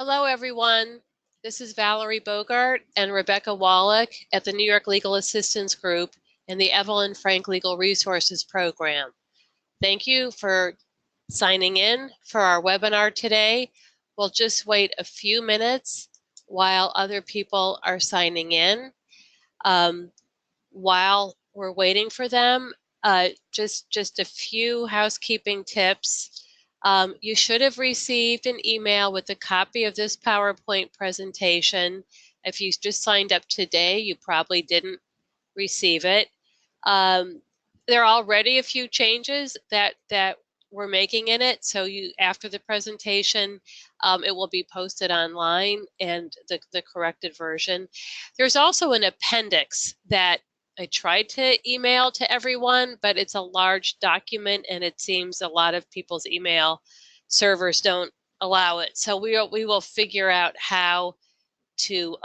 Hello, everyone. This is Valerie Bogart and Rebecca Wallach at the New York Legal Assistance Group in the Evelyn Frank Legal Resources Program. Thank you for signing in for our webinar today. We'll just wait a few minutes while other people are signing in. While we're waiting for them, just a few housekeeping tips. You should have received an email with a copy of this PowerPoint presentation. If you just signed up today, you probably didn't receive it. There are already a few changes that we're making in it. So after the presentation, it will be posted online and the corrected version. There's also an appendix that I tried to email to everyone, but it's a large document and it seems a lot of people's email servers don't allow it. So we will figure out how to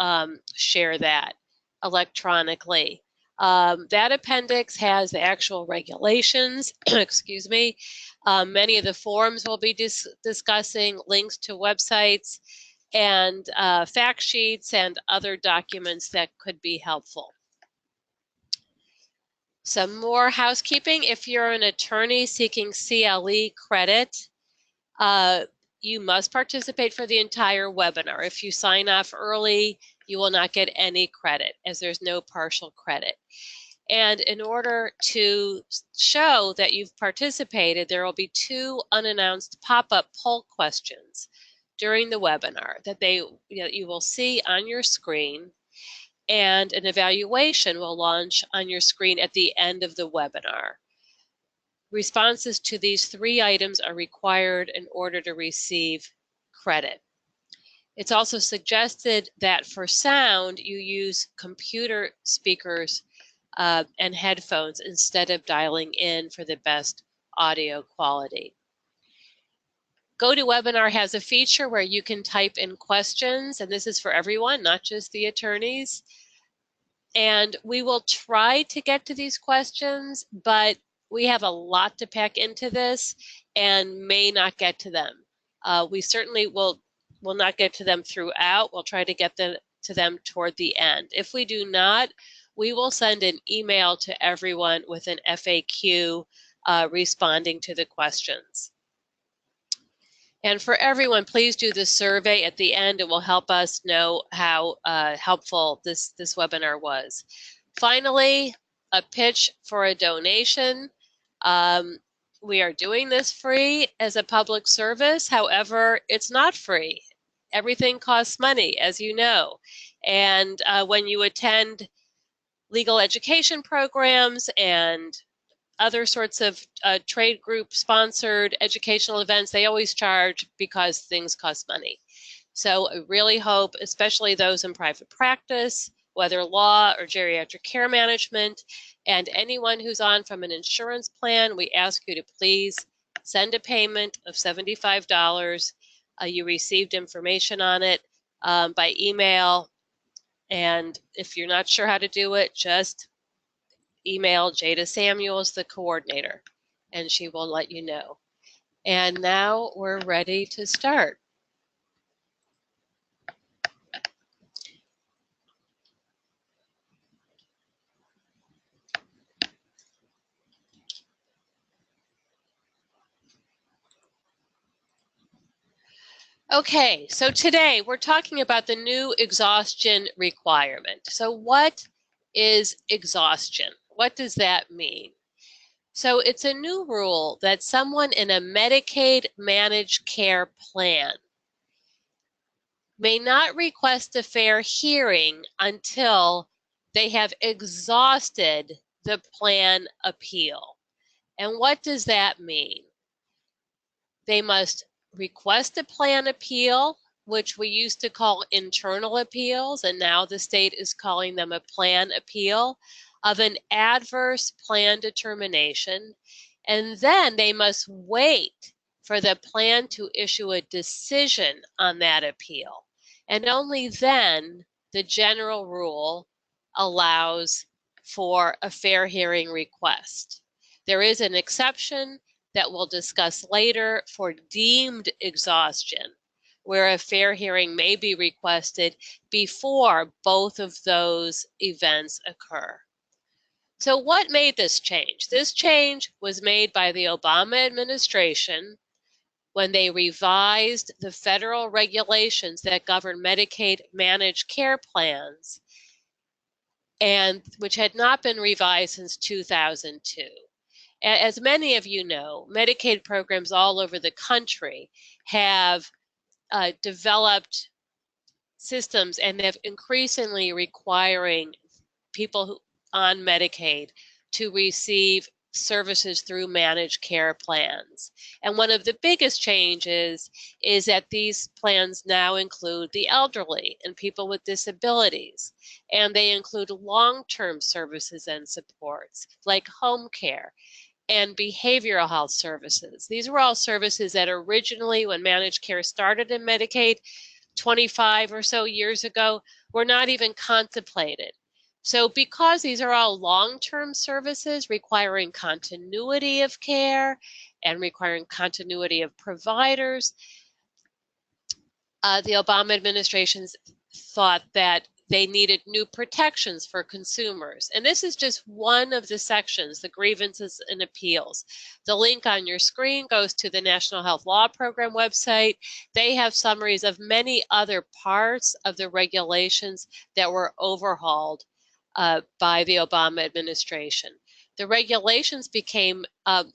share that electronically. That appendix has the actual regulations, excuse me. Many of the forms we'll be discussing, links to websites, and fact sheets and other documents that could be helpful. Some more housekeeping. If you're an attorney seeking CLE credit, you must participate for the entire webinar. If you sign off early, you will not get any credit as there's no partial credit. And in order to show that you've participated, there will be 2 unannounced pop-up poll questions during the webinar that you will see on your screen, and an evaluation will launch on your screen at the end of the webinar. Responses to these 3 items are required in order to receive credit. It's also suggested that for sound, you use computer speakers and headphones instead of dialing in for the best audio quality. GoToWebinar has a feature where you can type in questions, and this is for everyone, not just the attorneys. And we will try to get to these questions, but we have a lot to pack into this and may not get to them. We certainly will not get to them throughout. We'll try to get to them toward the end. If we do not, we will send an email to everyone with an FAQ responding to the questions. And for everyone, please do the survey at the end. It will help us know how helpful this webinar was. Finally, a pitch for a donation. We are doing this free as a public service. However, it's not free. Everything costs money, as you know. And when you attend legal education programs and other sorts of trade group sponsored educational events, they always charge because things cost money. So I really hope, especially those in private practice, whether law or geriatric care management, and anyone who's on from an insurance plan, we ask you to please send a payment of $75. You received information on it by email. And if you're not sure how to do it, just email Jada Samuels, the coordinator, and she will let you know. And now we're ready to start. Okay, so today we're talking about the new exhaustion requirement. So what is exhaustion? What does that mean? So it's a new rule that someone in a Medicaid managed care plan may not request a fair hearing until they have exhausted the plan appeal. And what does that mean? They must request a plan appeal, which we used to call internal appeals, and now the state is calling them a plan appeal, of an adverse plan determination, and then they must wait for the plan to issue a decision on that appeal. And only then the general rule allows for a fair hearing request. There is an exception that we'll discuss later for deemed exhaustion, where a fair hearing may be requested before both of those events occur. So what made this change? This change was made by the Obama administration when they revised the federal regulations that govern Medicaid managed care plans, and which had not been revised since 2002. As many of you know, Medicaid programs all over the country have developed systems, and they're increasingly requiring people on Medicaid to receive services through managed care plans. And one of the biggest changes is that these plans now include the elderly and people with disabilities, and they include long-term services and supports like home care and behavioral health services. These were all services that originally, when managed care started in Medicaid 25 or so years ago, were not even contemplated. So because these are all long-term services requiring continuity of care and requiring continuity of providers, the Obama administration thought that they needed new protections for consumers. And this is just one of the sections, the grievances and appeals. The link on your screen goes to the National Health Law Program website. They have summaries of many other parts of the regulations that were overhauled by the Obama administration. The regulations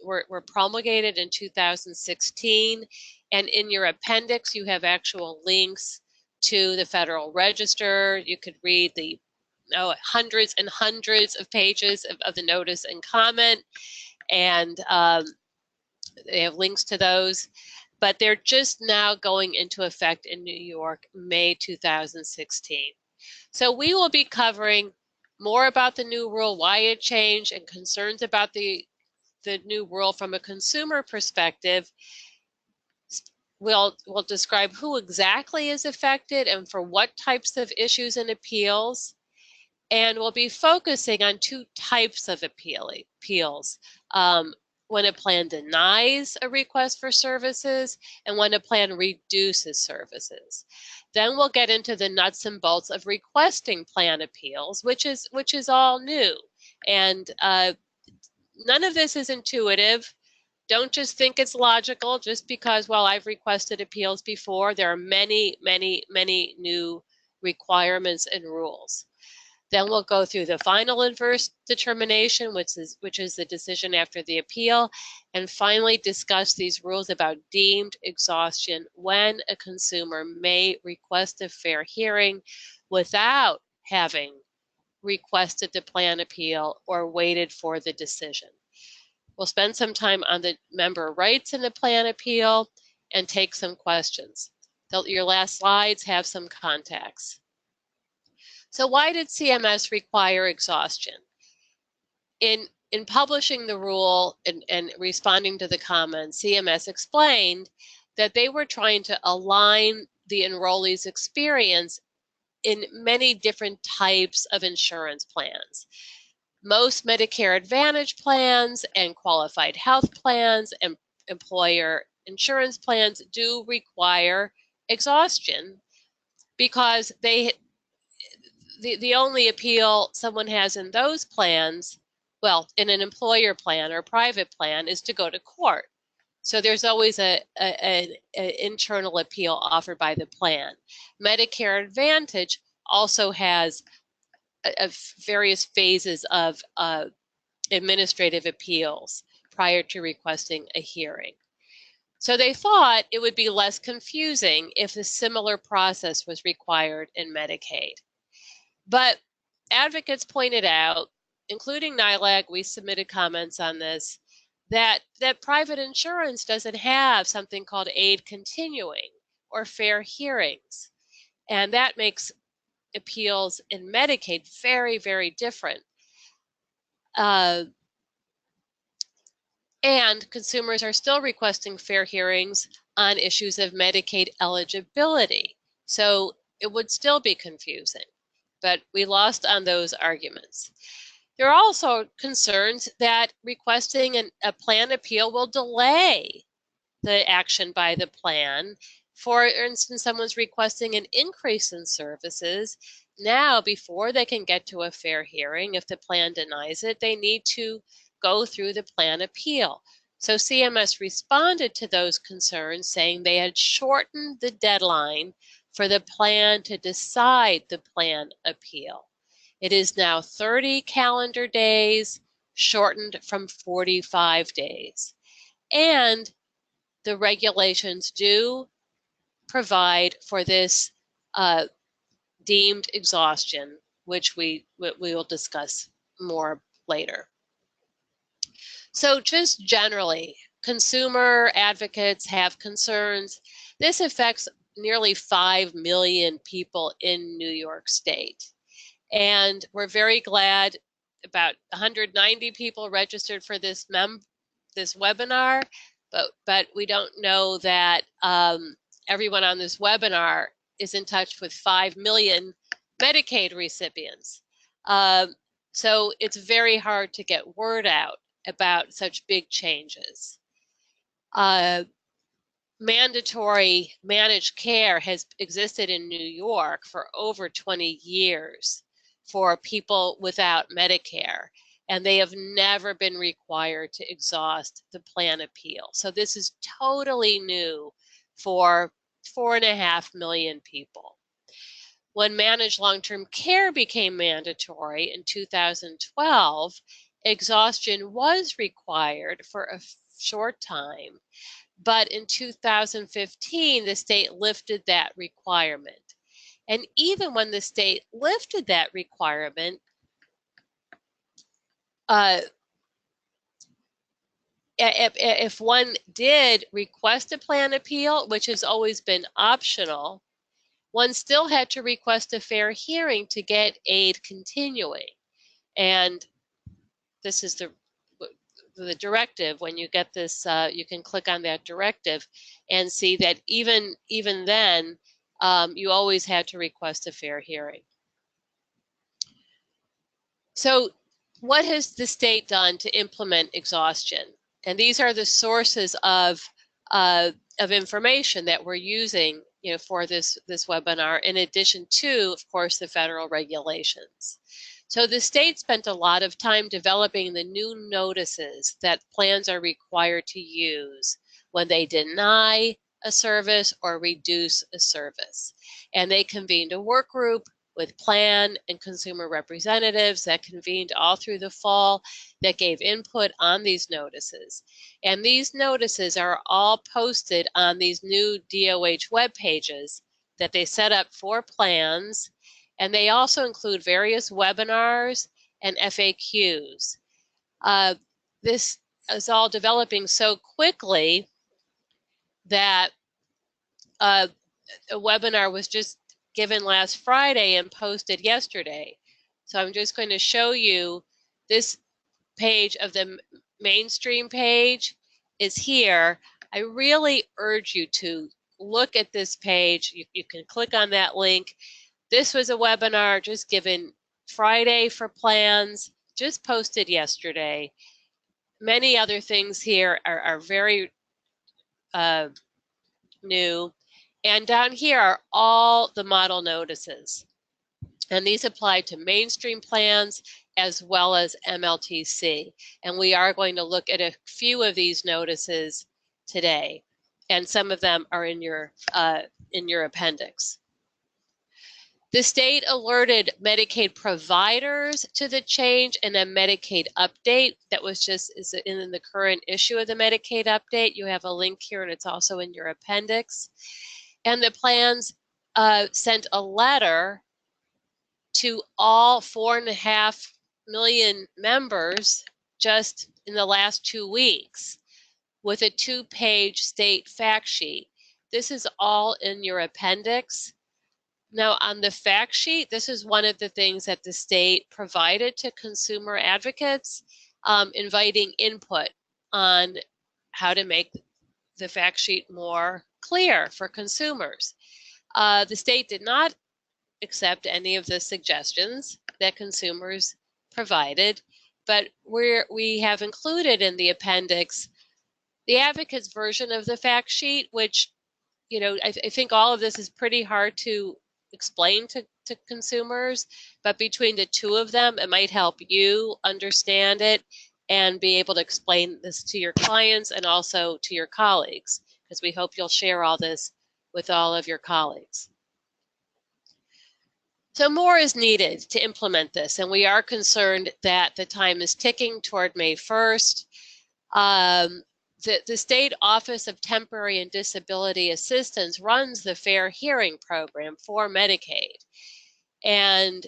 were promulgated in 2016, and in your appendix you have actual links to the Federal Register. You could read the hundreds and hundreds of pages of the notice and comment, and they have links to those. But they're just now going into effect in New York, May 2016. So we will be covering more about the new rule, why it changed, and concerns about the new rule from a consumer perspective. We'll describe who exactly is affected and for what types of issues and appeals. And we'll be focusing on two types of appeals. When a plan denies a request for services and when a plan reduces services. Then we'll get into the nuts and bolts of requesting plan appeals, which is all new. And none of this is intuitive. Don't just think it's logical just because, well, I've requested appeals before. There are many, many, many new requirements and rules. Then we'll go through the final adverse determination, which is the decision after the appeal, and finally discuss these rules about deemed exhaustion when a consumer may request a fair hearing without having requested the plan appeal or waited for the decision. We'll spend some time on the member rights in the plan appeal and take some questions. Your last slides have some contacts. So why did CMS require exhaustion? In publishing the rule and responding to the comments, CMS explained that they were trying to align the enrollee's experience in many different types of insurance plans. Most Medicare Advantage plans and qualified health plans and employer insurance plans do require exhaustion because the only appeal someone has in those plans, well, in an employer plan or private plan, is to go to court. So there's always an internal appeal offered by the plan. Medicare Advantage also has various phases of administrative appeals prior to requesting a hearing. So they thought it would be less confusing if a similar process was required in Medicaid. But advocates pointed out, including NYLAG, we submitted comments on this, that private insurance doesn't have something called aid continuing or fair hearings. And that makes appeals in Medicaid very, very different. And consumers are still requesting fair hearings on issues of Medicaid eligibility. So it would still be confusing, but we lost on those arguments. There are also concerns that requesting a plan appeal will delay the action by the plan For instance, someone's requesting an increase in services. Now, before they can get to a fair hearing, if the plan denies it, they need to go through the plan appeal. So CMS responded to those concerns, saying they had shortened the deadline for the plan to decide the plan appeal. It is now 30 calendar days, shortened from 45 days. And the regulations do provide for this deemed exhaustion, which we will discuss more later. So just generally, consumer advocates have concerns. This affects nearly 5 million people in New York State. And we're very glad about 190 people registered for this webinar, but we don't know that everyone on this webinar is in touch with 5 million Medicaid recipients. So it's very hard to get word out about such big changes. Mandatory managed care has existed in New York for over 20 years for people without Medicare, and they have never been required to exhaust the plan appeal. So this is totally new for 4.5 million people. When managed long-term care became mandatory in 2012, exhaustion was required for a short time, but in 2015, the state lifted that requirement. And even when the state lifted that requirement, if one did request a plan appeal, which has always been optional, one still had to request a fair hearing to get aid continuing. And this is the directive. When you get this, you can click on that directive and see that even then, you always had to request a fair hearing. So what has the state done to implement exhaustion? And these are the sources of information that we're using, for this webinar, in addition to, of course, the federal regulations. So the state spent a lot of time developing the new notices that plans are required to use when they deny a service or reduce a service. And they convened a work group with plan and consumer representatives that convened all through the fall that gave input on these notices. And these notices are all posted on these new DOH web pages that they set up for plans. And they also include various webinars and FAQs. This is all developing so quickly that a webinar was just given last Friday and posted yesterday. So I'm just going to show you this page of the mainstream page is here. I really urge you to look at this page. You can click on that link. This was a webinar just given Friday for plans, just posted yesterday. Many other things here are very new. And down here are all the model notices. And these apply to mainstream plans as well as MLTC. And we are going to look at a few of these notices today. And some of them are in your appendix. The state alerted Medicaid providers to the change in a Medicaid update that was is in the current issue of the Medicaid update. You have a link here, and it's also in your appendix. And the plans sent a letter to all 4.5 million members just in the last 2 weeks with a 2-page state fact sheet. This is all in your appendix. Now, on the fact sheet, this is one of the things that the state provided to consumer advocates, inviting input on how to make the fact sheet more clear for consumers. The state did not accept any of the suggestions that consumers provided, but we have included in the appendix the advocate's version of the fact sheet, which I think all of this is pretty hard to explain to consumers, but between the two of them, it might help you understand it and be able to explain this to your clients and also to your colleagues, because we hope you'll share all this with all of your colleagues. So more is needed to implement this, and we are concerned that the time is ticking toward May 1st. The State Office of Temporary and Disability Assistance runs the Fair Hearing Program for Medicaid, and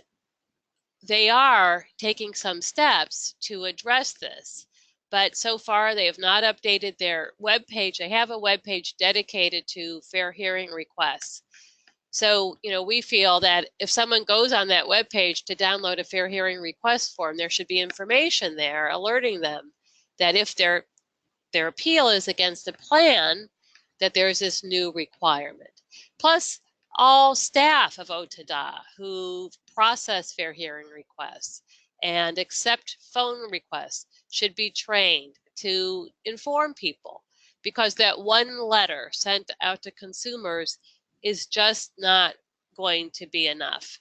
they are taking some steps to address this. But so far, they have not updated their webpage. They have a webpage dedicated to fair hearing requests. So, we feel that if someone goes on that webpage to download a fair hearing request form, there should be information there alerting them that if their appeal is against the plan, that there's this new requirement. Plus, all staff of OTDA who process fair hearing requests and accept phone requests should be trained to inform people, because that one letter sent out to consumers is just not going to be enough.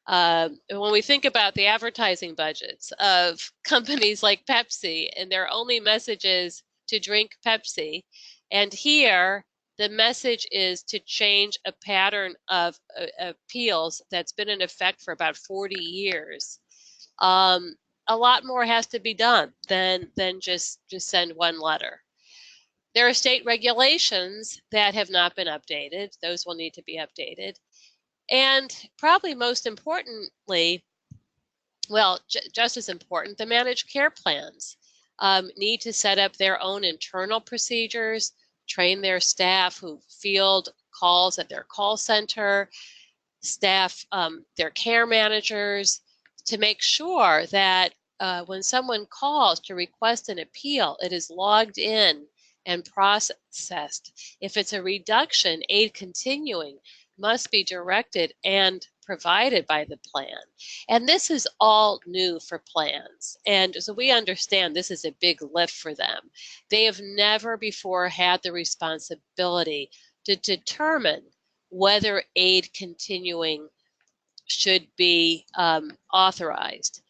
When we think about the advertising budgets of companies like Pepsi, and their only message is to drink Pepsi, and here the message is to change a pattern of appeals that's been in effect for about 40 years. A lot more has to be done than just send one letter. There are state regulations that have not been updated. Those will need to be updated. And probably most importantly, well, just as important, the managed care plans need to set up their own internal procedures, train their staff who field calls at their call center, staff their care managers, to make sure that when someone calls to request an appeal, it is logged in and processed. If it's a reduction, aid continuing must be directed and provided by the plan. And this is all new for plans. And so we understand this is a big lift for them. They have never before had the responsibility to determine whether aid continuing should be authorized.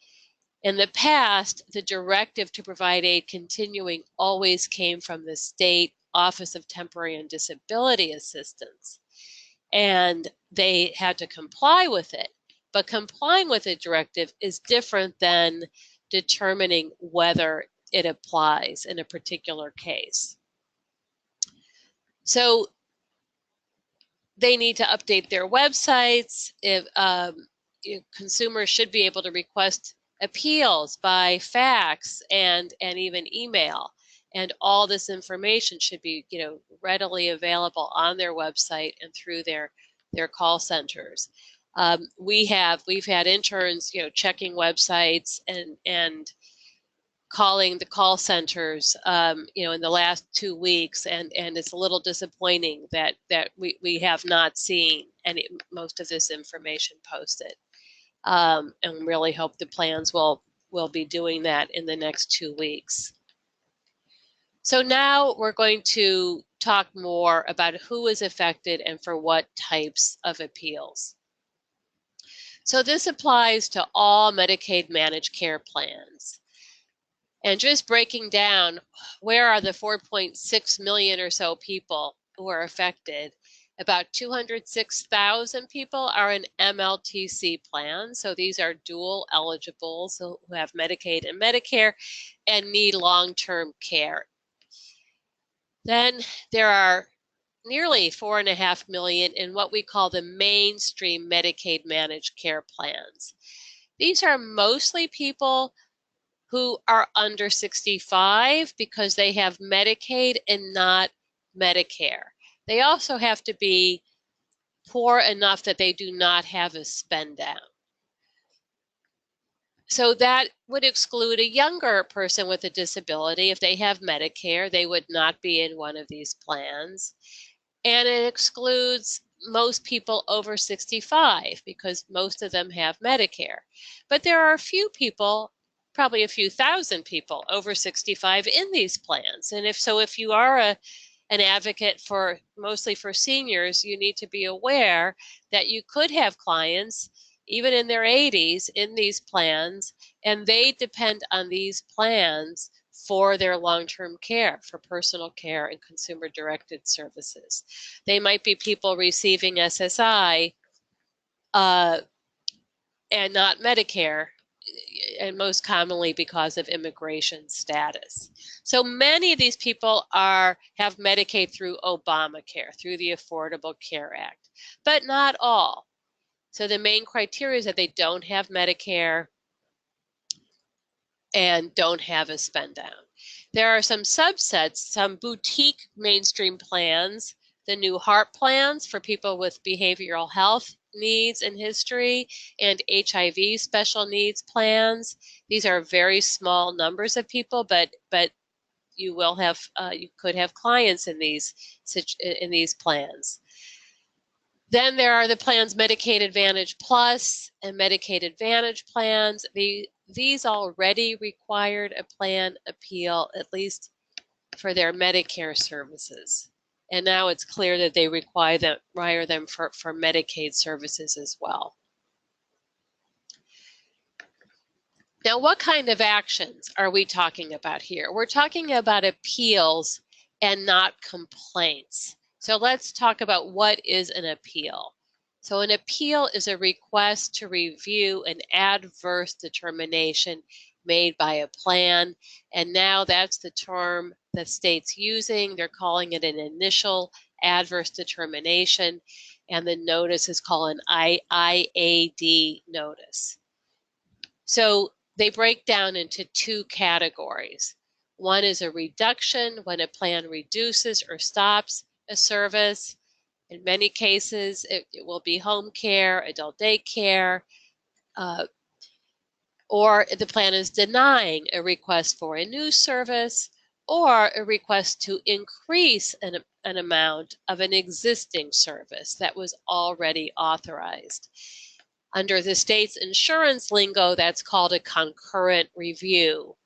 In the past, the directive to provide aid continuing always came from the State Office of Temporary and Disability Assistance, and they had to comply with it. But complying with a directive is different than determining whether it applies in a particular case. So they need to update their websites. If consumers should be able to request appeals by fax and even email, and all this information should be readily available on their website and through their call centers. We've had interns checking websites and calling the call centers in the last 2 weeks, and it's a little disappointing that we have not seen most of this information posted. And really hope the plans will be doing that in the next 2 weeks. So now we're going to talk more about who is affected and for what types of appeals. So this applies to all Medicaid managed care plans. And just breaking down, where are the 4.6 million or so people who are affected? About 206,000 people are in MLTC plans. So these are dual eligibles who have Medicaid and Medicare and need long-term care. Then there are nearly 4.5 million in what we call the mainstream Medicaid managed care plans. These are mostly people who are under 65 because they have Medicaid and not Medicare. They also have to be poor enough that they do not have a spend down. So that would exclude a younger person with a disability. If they have Medicare, they would not be in one of these plans. And it excludes most people over 65 because most of them have Medicare. But there are a few people, probably a few thousand people over 65 in these plans. And if you are an advocate for mostly for seniors, you need to be aware that you could have clients even in their 80s in these plans, and they depend on these plans for their long-term care, for personal care and consumer-directed services. They might be people receiving SSI and not Medicare, and most commonly because of immigration status. So many of these people have Medicaid through Obamacare, through the Affordable Care Act, but not all. So the main criteria is that they don't have Medicare and don't have a spend down. There are some subsets, some boutique mainstream plans, the new HARP plans for people with behavioral health needs and history, and HIV special needs plans. These are very small numbers of people, but you will have you could have clients in these plans. Then there are the plans Medicaid Advantage Plus and Medicaid Advantage plans. These already required a plan appeal, at least for their Medicare services. And now it's clear that they require them for Medicaid services as well. Now, what kind of actions are we talking about here? We're talking about appeals and not complaints. So let's talk about what is an appeal. So an appeal is a request to review an adverse determination made by a plan, and now that's the term the state's using. They're calling it an initial adverse determination, and the notice is called an IAD notice. So they break down into two categories. One is a reduction, when a plan reduces or stops a service. In many cases, it will be home care, adult day care, or the plan is denying a request for a new service or a request to increase an amount of an existing service that was already authorized. Under the state's insurance lingo, that's called a concurrent review.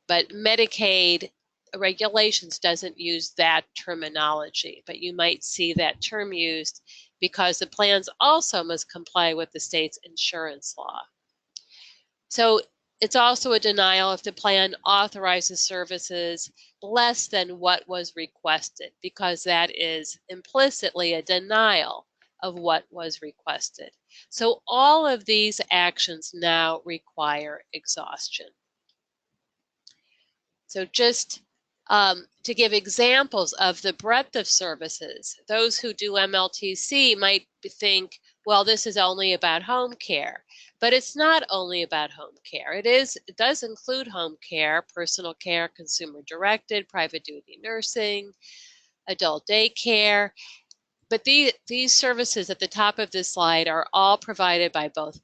But Medicaid regulations doesn't use that terminology, but you might see that term used because the plans also must comply with the state's insurance law. So it's also a denial if the plan authorizes services less than what was requested, because that is implicitly a denial of what was requested. So all of these actions now require exhaustion. So just to give examples of the breadth of services, those who do MLTC might think, well, this is only about home care. But it's not only about home care. It does include home care, personal care, consumer-directed, private duty nursing, adult day care. But these services at the top of this slide are all provided by both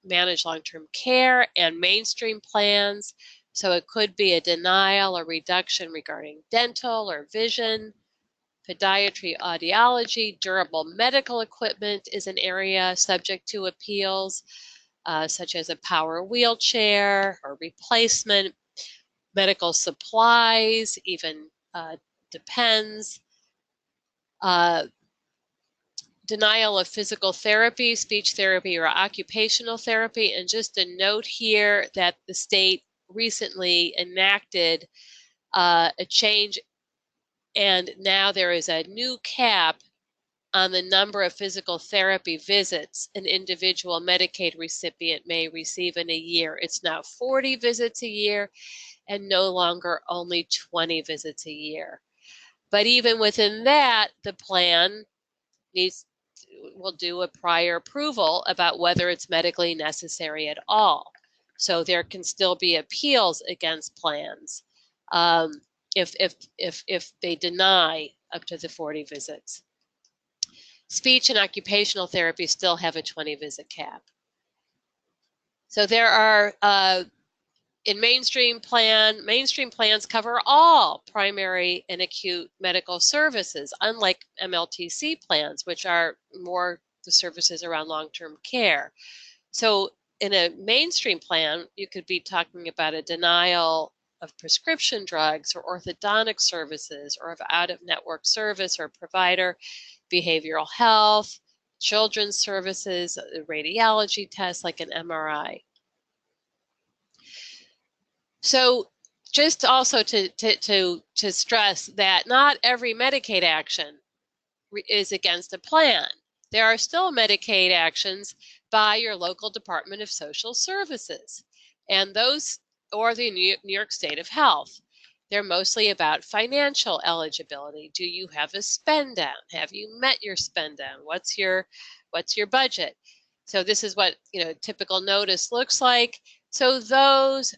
managed long-term care and mainstream plans. So it could be a denial or reduction regarding dental or vision, podiatry, audiology, durable medical equipment is an area subject to appeals, such as a power wheelchair or replacement, medical supplies, even depends. Denial of physical therapy, speech therapy, or occupational therapy. And just a note here that the state recently enacted a change, and now there is a new cap on the number of physical therapy visits an individual Medicaid recipient may receive in a year. It's now 40 visits a year and no longer only 20 visits a year. But even within that, the plan will do a prior approval about whether it's medically necessary at all. So there can still be appeals against plans if they deny up to the 40 visits. Speech and occupational therapy still have a 20 visit cap. So there are in mainstream plans cover all primary and acute medical services, unlike MLTC plans, which are more the services around long-term care. So in a mainstream plan, you could be talking about a denial of prescription drugs or orthodontic services or of out-of-network service or provider, behavioral health, children's services, radiology tests like an MRI. So just also to stress that not every Medicaid action is against a plan. There are still Medicaid actions by your local Department of Social Services, and those, or the New York State of Health. They're mostly about financial eligibility. Do you have a spend down? Have you met your spend down? What's your budget? So this is what typical notice looks like. So those,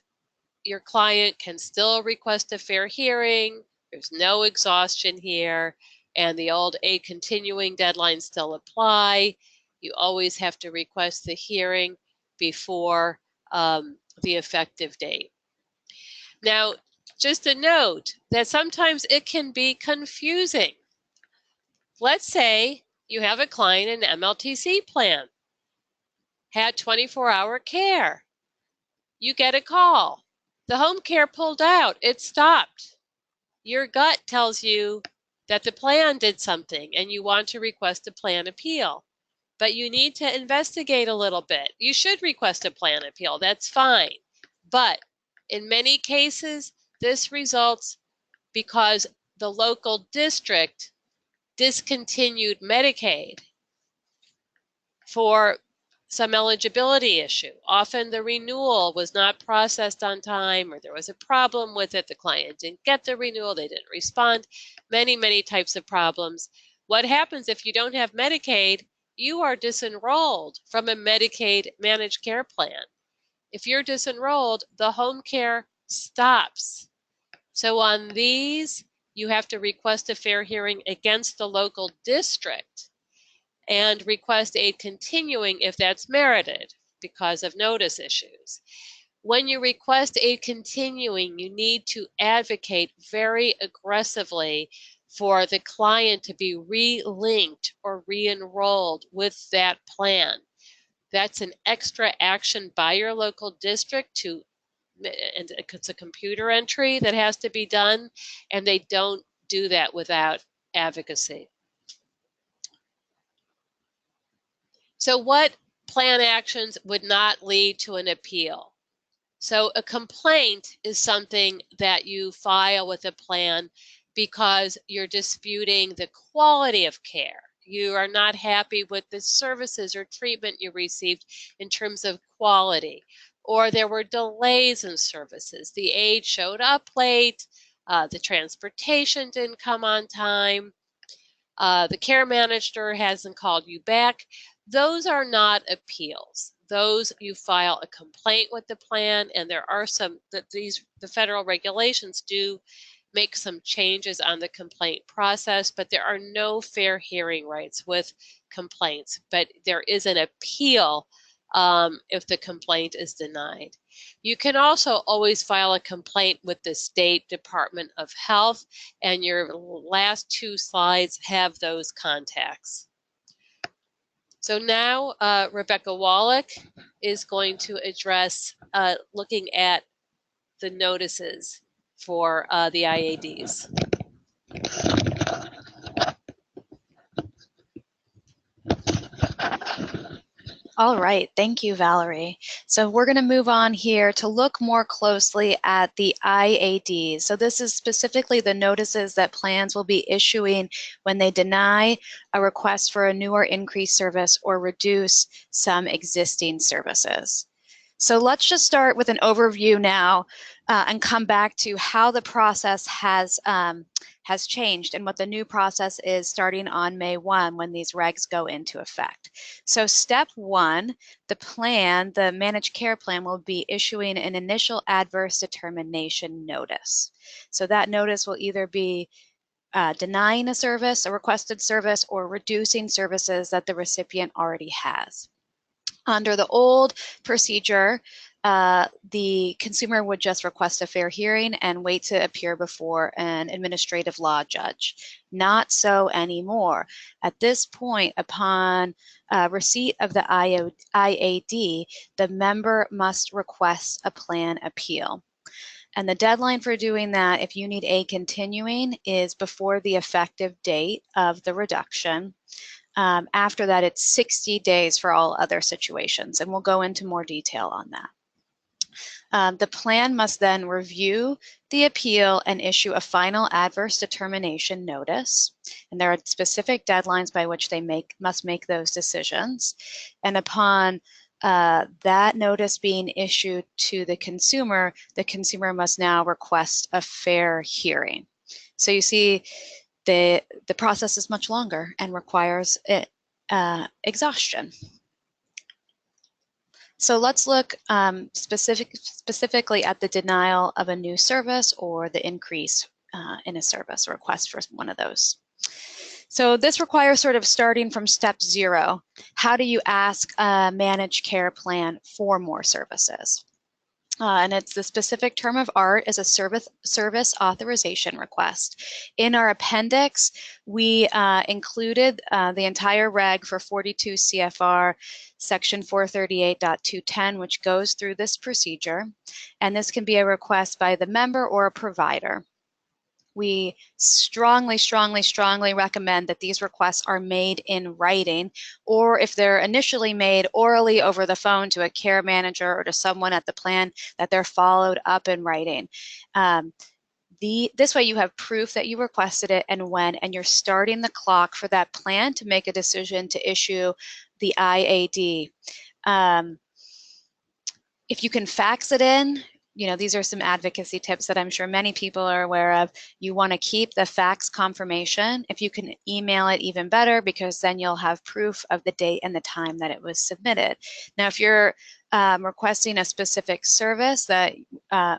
your client can still request a fair hearing. There's no exhaustion here, and the old a continuing deadlines still apply. You always have to request the hearing before the effective date. Now, just a note that sometimes it can be confusing. Let's say you have a client in an MLTC plan, had 24-hour care. You get a call. The home care pulled out. It stopped. Your gut tells you that the plan did something and you want to request a plan appeal, but you need to investigate a little bit. You should request a plan appeal. That's fine. But in many cases, this results because the local district discontinued Medicaid for some eligibility issue. Often the renewal was not processed on time, or there was a problem with it. The client didn't get the renewal, they didn't respond. Many types of problems. What happens if you don't have Medicaid? You are disenrolled from a Medicaid managed care plan. If you're disenrolled, the home care stops. So on these, you have to request a fair hearing against the local district and request aid continuing if that's merited because of notice issues. When you request aid continuing, you need to advocate very aggressively for the client to be re-linked or re-enrolled with that plan. That's an extra action by your local district and it's a computer entry that has to be done, and they don't do that without advocacy. So what plan actions would not lead to an appeal? So a complaint is something that you file with a plan because you're disputing the quality of care. You are not happy with the services or treatment you received in terms of quality, or there were delays in services. The aide showed up late, the transportation didn't come on time, the care manager hasn't called you back. Those are not appeals. Those, you file a complaint with the plan, and there are some that the federal regulations do make some changes on the complaint process, but there are no fair hearing rights with complaints. But there is an appeal if the complaint is denied. You can also always file a complaint with the State Department of Health, and your last two slides have those contacts. So now Rebecca Wallach is going to address looking at the notices for the IADs. All right, thank you, Valerie. So we're going to move on here to look more closely at the IADs. So this is specifically the notices that plans will be issuing when they deny a request for a new or increased service or reduce some existing services. So let's just start with an overview now and come back to how the process has changed and what the new process is starting on May 1 when these regs go into effect. So step one, the managed care plan will be issuing an initial adverse determination notice. So that notice will either be denying a service, a requested service, or reducing services that the recipient already has. Under the old procedure, the consumer would just request a fair hearing and wait to appear before an administrative law judge. Not so anymore. At this point, upon receipt of the IAD, the member must request a plan appeal. And the deadline for doing that, if you need a continuing, is before the effective date of the reduction. After that, it's 60 days for all other situations, and we'll go into more detail on that. The plan must then review the appeal and issue a final adverse determination notice. And there are specific deadlines by which they must make those decisions. And upon that notice being issued to the consumer must now request a fair hearing. So you see the process is much longer and requires exhaustion. So let's look specifically at the denial of a new service or the increase in a service, request for one of those. So this requires sort of starting from step 0. How do you ask a managed care plan for more services? And it's the specific term of art is a service authorization request. In our appendix, we included the entire reg for 42 CFR section 438.210, which goes through this procedure. And this can be a request by the member or a provider. We strongly, strongly, strongly recommend that these requests are made in writing, or if they're initially made orally over the phone to a care manager or to someone at the plan, that they're followed up in writing. This way you have proof that you requested it and when, and you're starting the clock for that plan to make a decision to issue the IAD. If you can fax it in, you know, these are some advocacy tips that I'm sure many people are aware of. You want to keep the fax confirmation. If you can email it, even better, because then you'll have proof of the date and the time that it was submitted. Now, if you're requesting a specific service that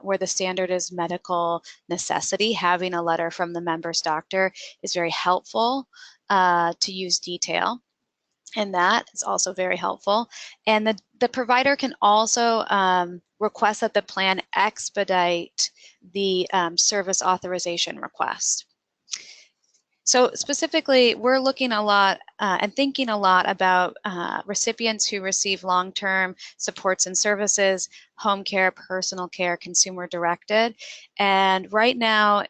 where the standard is medical necessity, having a letter from the member's doctor is very helpful to use detail. And that is also very helpful. And the provider can also request that the plan expedite the service authorization request. So specifically, we're looking a lot and thinking a lot about recipients who receive long-term supports and services, home care, personal care, consumer directed. And right now,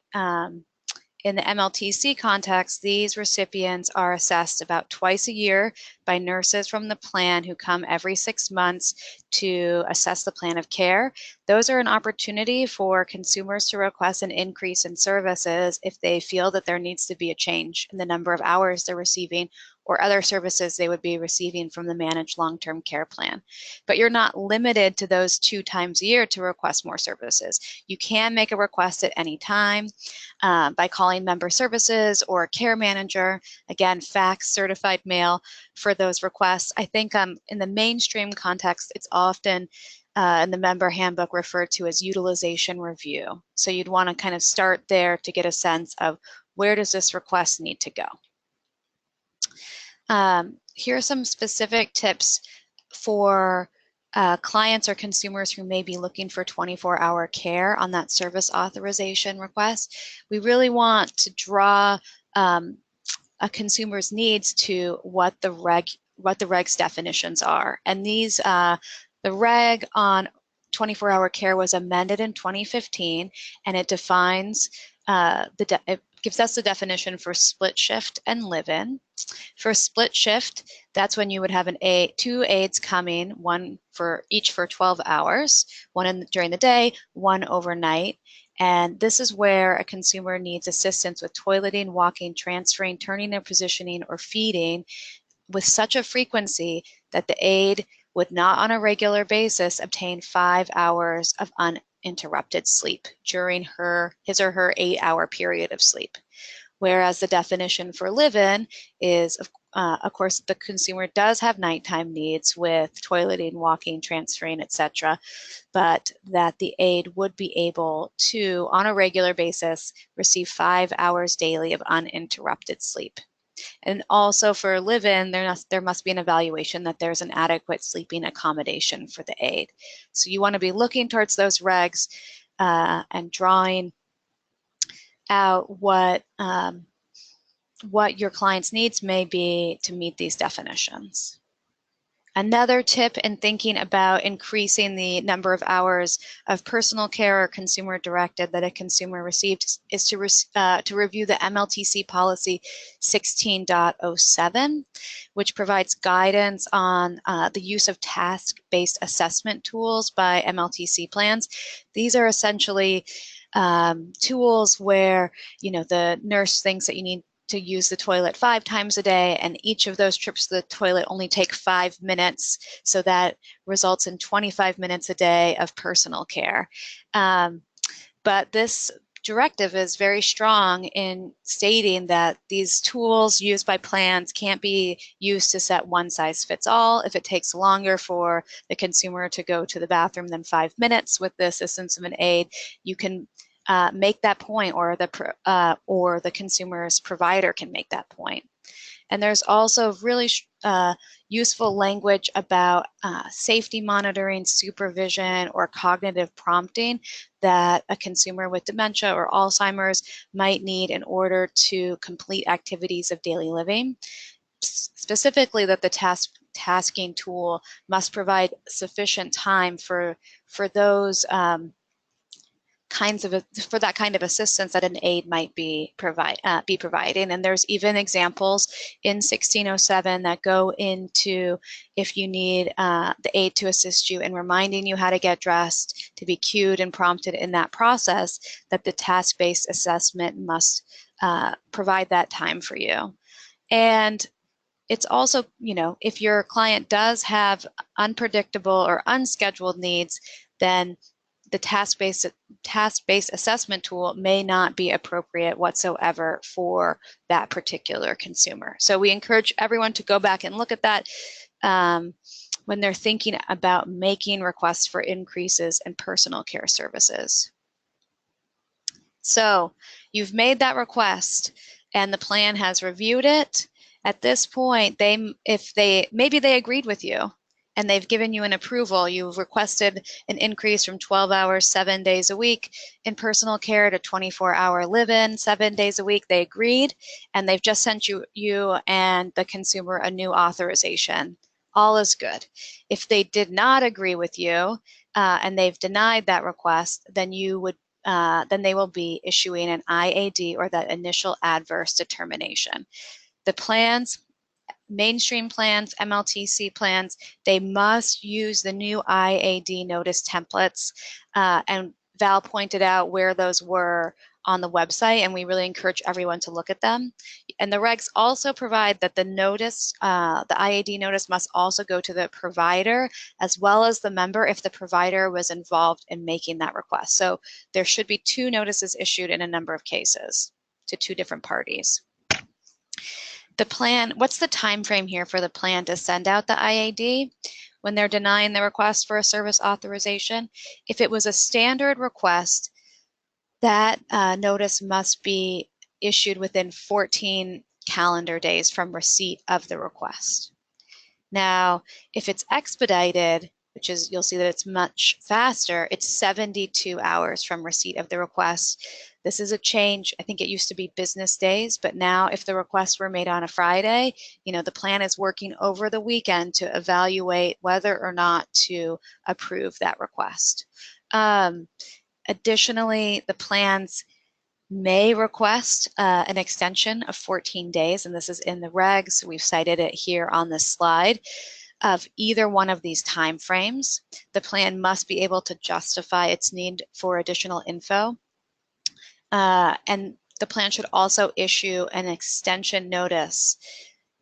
in the MLTC context, these recipients are assessed about twice a year by nurses from the plan who come every 6 months to assess the plan of care. Those are an opportunity for consumers to request an increase in services if they feel that there needs to be a change in the number of hours they're receiving or other services they would be receiving from the managed long-term care plan. But you're not limited to those 2 times a year to request more services. You can make a request at any time by calling member services or a care manager. Again, fax, certified mail for those requests. I think in the mainstream context, it's often in the member handbook referred to as utilization review. So you'd want to kind of start there to get a sense of where does this request need to go. Here are some specific tips for clients or consumers who may be looking for 24-hour care on that service authorization request. We really want to draw a consumer's needs to what the reg's definitions are. And these, the reg on 24-hour care was amended in 2015, and it defines it gives us the definition for split shift and live-in. For split shift, that's when you would have 2 aides coming, one for each for 12 hours, one during the day, one overnight. And this is where a consumer needs assistance with toileting, walking, transferring, turning their positioning, or feeding with such a frequency that the aide would not on a regular basis obtain 5 hours of uninterrupted sleep during his or her 8-hour period of sleep. Whereas the definition for live-in is, of course, the consumer does have nighttime needs with toileting, walking, transferring, etc., but that the aide would be able to, on a regular basis, receive 5 hours daily of uninterrupted sleep. And also for live-in, there must be an evaluation that there's an adequate sleeping accommodation for the aide. So you want to be looking towards those regs and drawing out what your client's needs may be to meet these definitions. Another tip in thinking about increasing the number of hours of personal care or consumer directed that a consumer received is to review the MLTC Policy 16.07, which provides guidance on the use of task-based assessment tools by MLTC plans. These are essentially tools where, you know, the nurse thinks that you need to use the toilet 5 times a day, and each of those trips to the toilet only take 5 minutes, so that results in 25 minutes a day of personal care. But this directive is very strong in stating that these tools used by plans can't be used to set one size fits all. If it takes longer for the consumer to go to the bathroom than 5 minutes with the assistance of an aide, you can make that point, or the consumer's provider can make that point. And there's also really useful language about safety monitoring, supervision, or cognitive prompting that a consumer with dementia or Alzheimer's might need in order to complete activities of daily living. Specifically, that the tasking tool must provide sufficient time for those for that kind of assistance that an aide might be providing. And there's even examples in 1607 that go into if you need the aide to assist you in reminding you how to get dressed, to be cued and prompted in that process, that the task-based assessment must provide that time for you. And it's also, you know, if your client does have unpredictable or unscheduled needs, then the task-based assessment tool may not be appropriate whatsoever for that particular consumer. So we encourage everyone to go back and look at that when they're thinking about making requests for increases in personal care services. So you've made that request and the plan has reviewed it. At this point, maybe they agreed with you and they've given you an approval. You've requested an increase from 12 hours, 7 days a week in personal care to 24-hour live-in, 7 days a week. They agreed, and they've just sent you and the consumer a new authorization. All is good. If they did not agree with you and they've denied that request, then then they will be issuing an IAD, or that initial adverse determination. The plans, mainstream plans, MLTC plans, they must use the new IAD notice templates, and Val pointed out where those were on the website, and we really encourage everyone to look at them. And the regs also provide that the notice, the IAD notice, must also go to the provider as well as the member if the provider was involved in making that request. So there should be 2 notices issued in a number of cases to 2 different parties. The plan, what's the time frame here for the plan to send out the IAD when they're denying the request for a service authorization? If it was a standard request, that notice must be issued within 14 calendar days from receipt of the request. Now, if it's expedited, which is, you'll see that it's much faster, it's 72 hours from receipt of the request. This is a change. I think it used to be business days, but now if the requests were made on a Friday, you know, the plan is working over the weekend to evaluate whether or not to approve that request. Additionally, the plans may request an extension of 14 days, and this is in the regs. We've cited it here on this slide. Of either one of these time frames, the plan must be able to justify its need for additional info. And the plan should also issue an extension notice,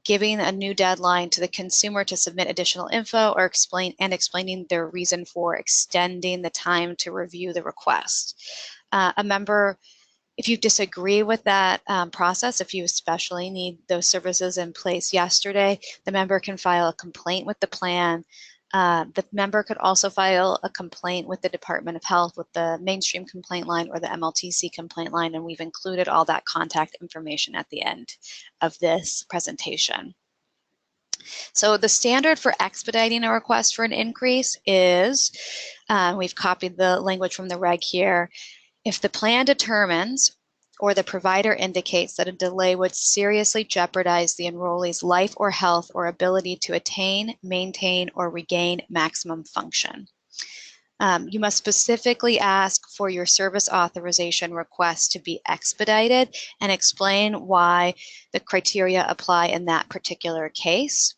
giving a new deadline to the consumer to submit additional info or explaining their reason for extending the time to review the request. A member, if you disagree with that process, if you especially need those services in place yesterday, the member can file a complaint with the plan. The member could also file a complaint with the Department of Health, with the mainstream complaint line or the MLTC complaint line, and we've included all that contact information at the end of this presentation. So the standard for expediting a request for an increase is, we've copied the language from the reg here, if the plan determines or the provider indicates that a delay would seriously jeopardize the enrollee's life or health or ability to attain, maintain, or regain maximum function. You must specifically ask for your service authorization request to be expedited and explain why the criteria apply in that particular case.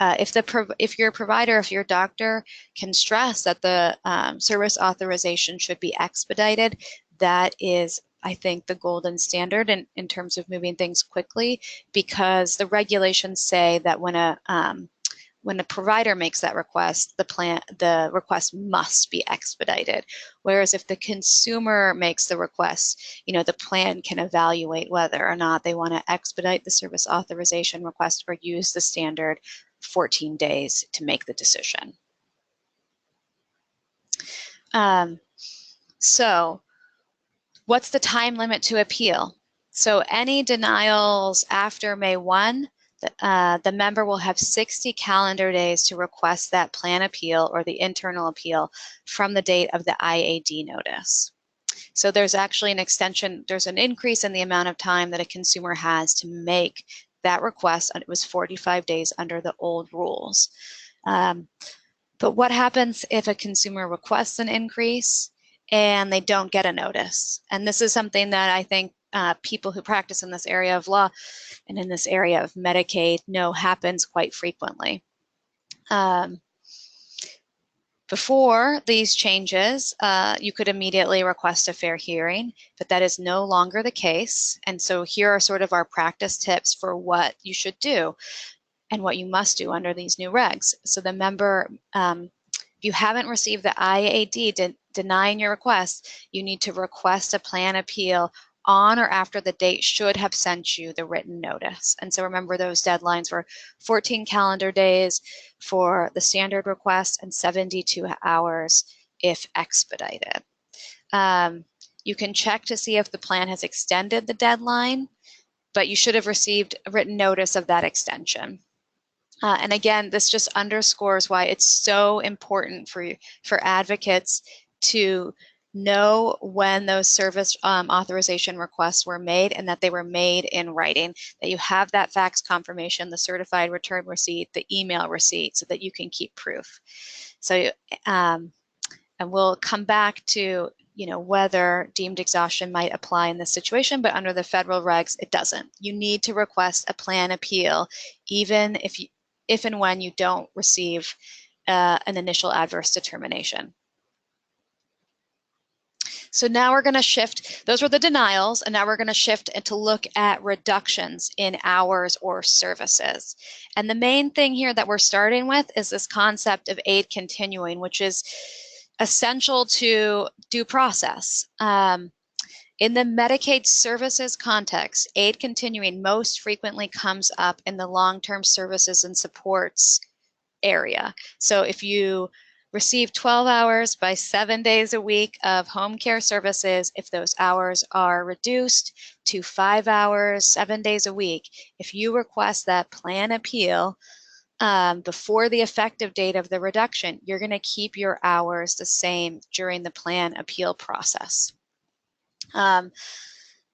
If your provider, if your doctor can stress that the service authorization should be expedited, that is, I think, the golden standard in terms of moving things quickly, because the regulations say that when the provider makes that request, the request must be expedited. Whereas if the consumer makes the request, the plan can evaluate whether or not they want to expedite the service authorization request or use the standard 14 days to make the decision. So what's the time limit to appeal? So any denials after May 1, the member will have 60 calendar days to request that plan appeal or the internal appeal from the date of the IAD notice. So there's actually an extension, there's an increase in the amount of time that a consumer has to make that request. It was 45 days under the old rules. But what happens if a consumer requests an increase and they don't get a notice? And this is something that I think people who practice in this area of law and in this area of Medicaid know happens quite frequently. Before these changes, you could immediately request a fair hearing, but that is no longer the case. And so here are sort of our practice tips for what you should do and what you must do under these new regs. So the member, if you haven't received the IAD denying your request, you need to request a plan appeal on or after the date should have sent you the written notice. And so remember, those deadlines were 14 calendar days for the standard request and 72 hours if expedited. You can check to see if the plan has extended the deadline, but you should have received a written notice of that extension. And again, this just underscores why it's so important for advocates to know when those service authorization requests were made and that they were made in writing, that you have that fax confirmation, the certified return receipt, the email receipt, so that you can keep proof. So, and we'll come back to whether deemed exhaustion might apply in this situation, but under the federal regs, it doesn't. You need to request a plan appeal, even if and when you don't receive an initial adverse determination. So now we're going to shift, those were the denials, and now we're going to shift to look at reductions in hours or services. And the main thing here that we're starting with is this concept of aid continuing, which is essential to due process. In the Medicaid services context, aid continuing most frequently comes up in the long-term services and supports area. So if you receive 12 hours by 7 days a week of home care services, if those hours are reduced to 5 hours, 7 days a week, if you request that plan appeal before the effective date of the reduction, you're going to keep your hours the same during the plan appeal process.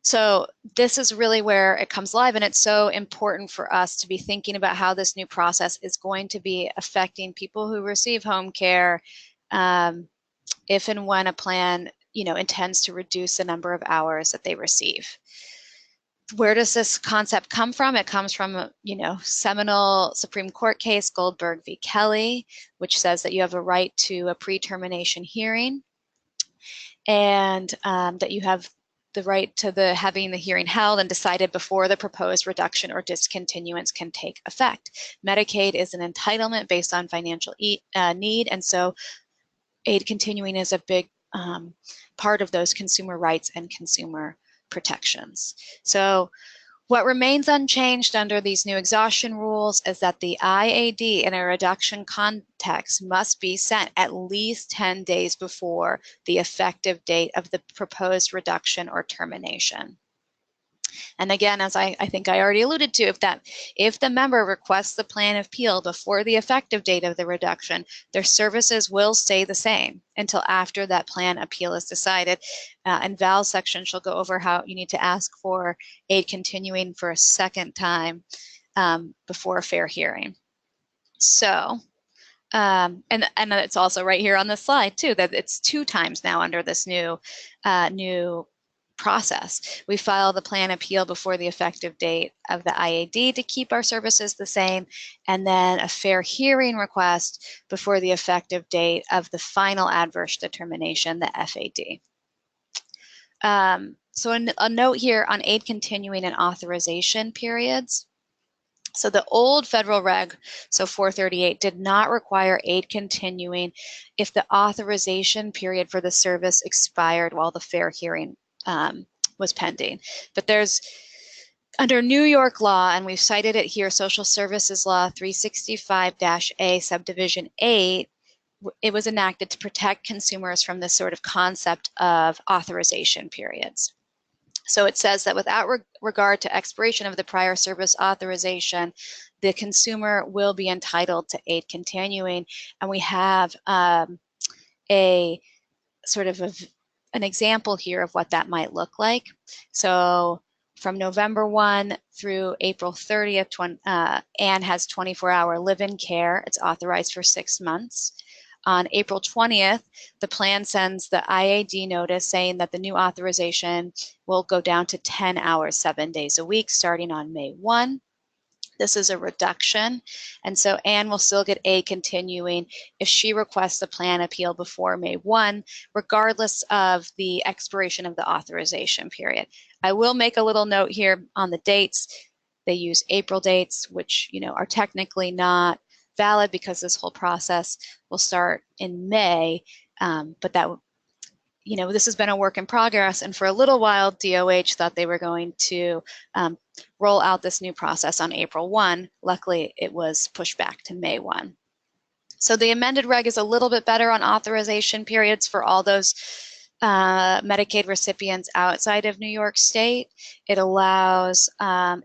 So this is really where it comes live, and it's so important for us to be thinking about how this new process is going to be affecting people who receive home care if and when a plan intends to reduce the number of hours that they receive. Where does this concept come from? It comes from seminal Supreme Court case Goldberg v. Kelly, which says that you have a right to a pre-termination hearing, and that you have the right to having the hearing held and decided before the proposed reduction or discontinuance can take effect. Medicaid is an entitlement based on financial need, and so aid continuing is a big part of those consumer rights and consumer protections. So what remains unchanged under these new exhaustion rules is that the IAD in a reduction context must be sent at least 10 days before the effective date of the proposed reduction or termination. And again, as I think I already alluded to, if the member requests the plan appeal before the effective date of the reduction, their services will stay the same until after that plan appeal is decided. And Val's section shall go over how you need to ask for aid continuing for a second time before a fair hearing. So, and it's also right here on the slide too, that it's 2 times now under this new process. We file the plan appeal before the effective date of the IAD to keep our services the same, and then a fair hearing request before the effective date of the final adverse determination, the FAD. So a note here on aid continuing and authorization periods. So the old federal reg, so 438, did not require aid continuing if the authorization period for the service expired while the fair hearing was pending. But there's, under New York law, and we've cited it here, Social Services Law 365-A, Subdivision 8, it was enacted to protect consumers from this sort of concept of authorization periods. So it says that without regard to expiration of the prior service authorization, the consumer will be entitled to aid continuing. And we have a sort of an example here of what that might look like. So from November 1 through April 30th, Anne has 24-hour live-in care. It's authorized for 6 months. On April 20th, the plan sends the IAD notice saying that the new authorization will go down to 10 hours, 7 days a week, starting on May 1. This is a reduction, and so Anne will still get aid continuing if she requests the plan appeal before May 1, regardless of the expiration of the authorization period. I will make a little note here on the dates. They use April dates, which are technically not valid because this whole process will start in May, but that this has been a work in progress, and for a little while, DOH thought they were going to roll out this new process on April 1. Luckily, it was pushed back to May 1. So the amended reg is a little bit better on authorization periods for all those Medicaid recipients outside of New York State. It allows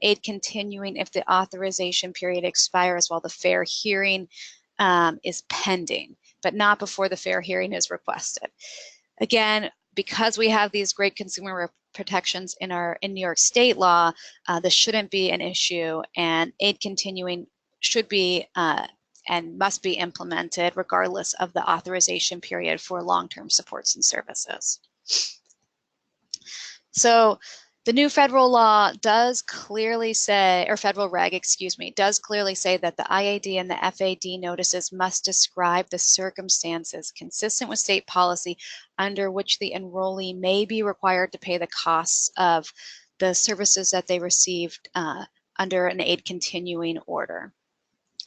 aid continuing if the authorization period expires while the fair hearing is pending, but not before the fair hearing is requested. Again, because we have these great consumer protections in New York State law, this shouldn't be an issue, and aid continuing should be and must be implemented regardless of the authorization period for long-term supports and services. So the new federal law does clearly say, or federal reg, excuse me, does clearly say that the IAD and the FAD notices must describe the circumstances consistent with state policy under which the enrollee may be required to pay the costs of the services that they received under an aid continuing order.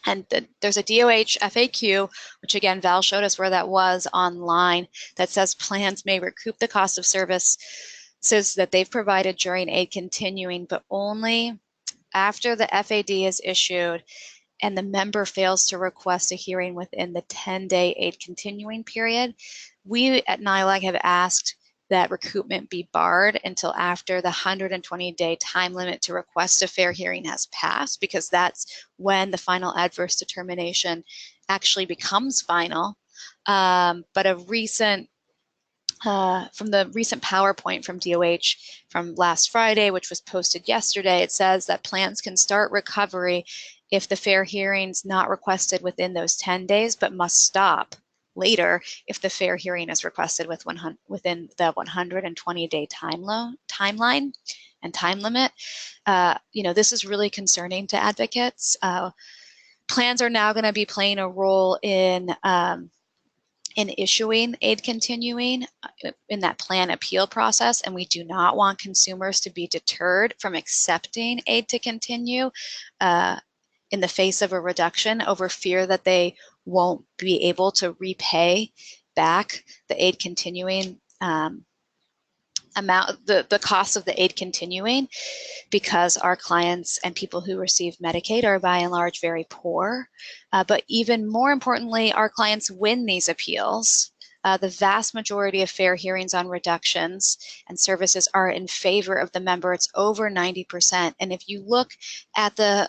And there's a DOH FAQ, which again, Val showed us where that was online, that says plans may recoup the cost of services that they've provided during aid continuing, but only after the FAD is issued and the member fails to request a hearing within the 10-day aid continuing period. We at NYLAG have asked that recoupment be barred until after the 120-day time limit to request a fair hearing has passed, because that's when the final adverse determination actually becomes final. But a recent from the recent PowerPoint from DOH from last Friday, which was posted yesterday, it says that plans can start recovery if the fair hearing's not requested within those 10 days, but must stop later if the fair hearing is requested within the 120-day timeline and time limit. This is really concerning to advocates. Plans are now going to be playing a role in issuing aid continuing in that plan appeal process, and we do not want consumers to be deterred from accepting aid to continue in the face of a reduction over fear that they won't be able to repay back the aid continuing amount, the cost of the aid continuing, because our clients and people who receive Medicaid are by and large very poor. But even more importantly, our clients win these appeals The vast majority of fair hearings on reductions and services are in favor of the member. It's over 90%. And if you look at the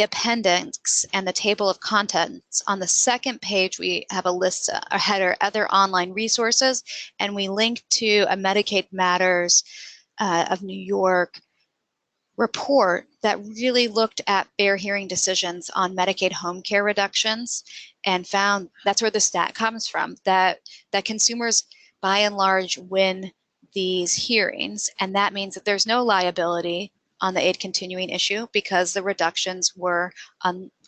appendix and the table of contents, on the second page we have a list, a header, other online resources, and we link to a Medicaid Matters of New York report that really looked at fair hearing decisions on Medicaid home care reductions and found that's where the stat comes from, that consumers by and large win these hearings, and that means that there's no liability on the aid continuing issue because the reductions were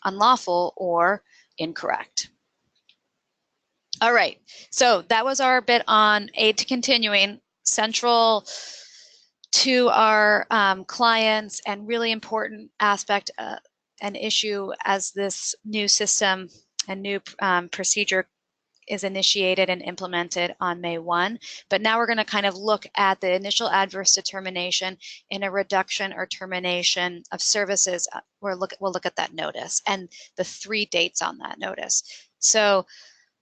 unlawful or incorrect. All right, so that was our bit on aid to continuing, central to our clients and really important aspect, an issue as this new system and new procedure is initiated and implemented on May 1. But now we're going to kind of look at the initial adverse determination in a reduction or termination of services. We'll look at that notice and the 3 dates on that notice. So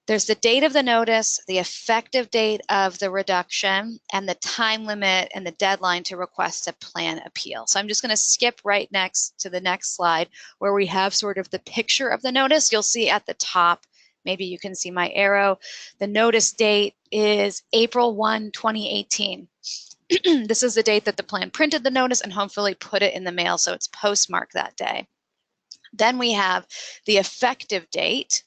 there's the date of the notice, the effective date of the reduction, and the time limit and the deadline to request a plan appeal. So I'm just going to skip right next to the next slide where we have sort of the picture of the notice. You'll see at the top, maybe you can see my arrow, the notice date is April 1, 2018. This is the date that the plan printed the notice and hopefully put it in the mail, so it's postmarked that day. Then we have the effective date,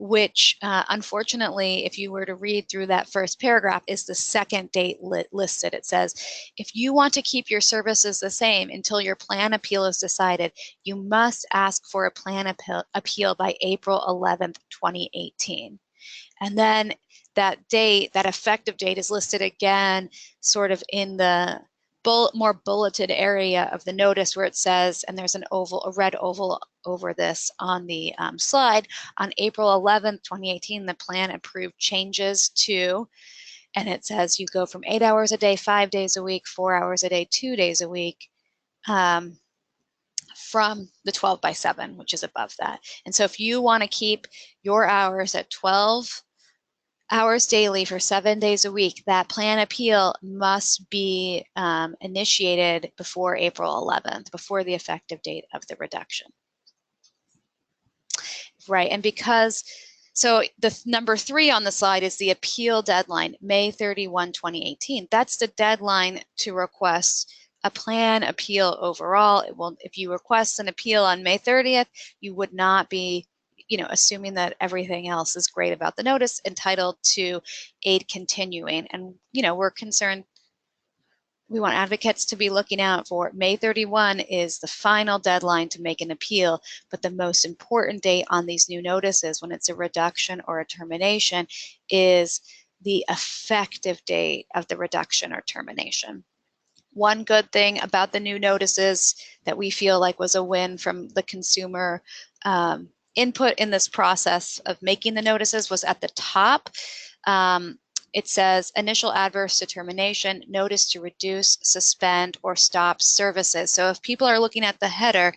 which unfortunately, if you were to read through that first paragraph, is the second date listed. It says, if you want to keep your services the same until your plan appeal is decided, you must ask for a plan appeal by April 11th, 2018. And then that date, that effective date, is listed again sort of in the more bulleted area of the notice where it says, and there's a red oval over this on the slide, on April 11th, 2018, the plan approved changes to, and it says you go from 8 hours a day, 5 days a week, 4 hours a day, 2 days a week, from the 12/7, which is above that. And so if you want to keep your hours at 12 hours daily for 7 days a week, that plan appeal must be initiated before April 11th, before the effective date of the reduction. Right, and because, so the number 3 on the slide is the appeal deadline, May 31, 2018. That's the deadline to request a plan appeal overall. It will, if you request an appeal on May 30th, you would not be, assuming that everything else is great about the notice, entitled to aid continuing. And, we're concerned, we want advocates to be looking out for May 31 is the final deadline to make an appeal, but the most important date on these new notices when it's a reduction or a termination is the effective date of the reduction or termination. One good thing about the new notices that we feel like was a win from the consumer input in this process of making the notices was at the top. It says initial adverse determination, notice to reduce, suspend, or stop services. So if people are looking at the header,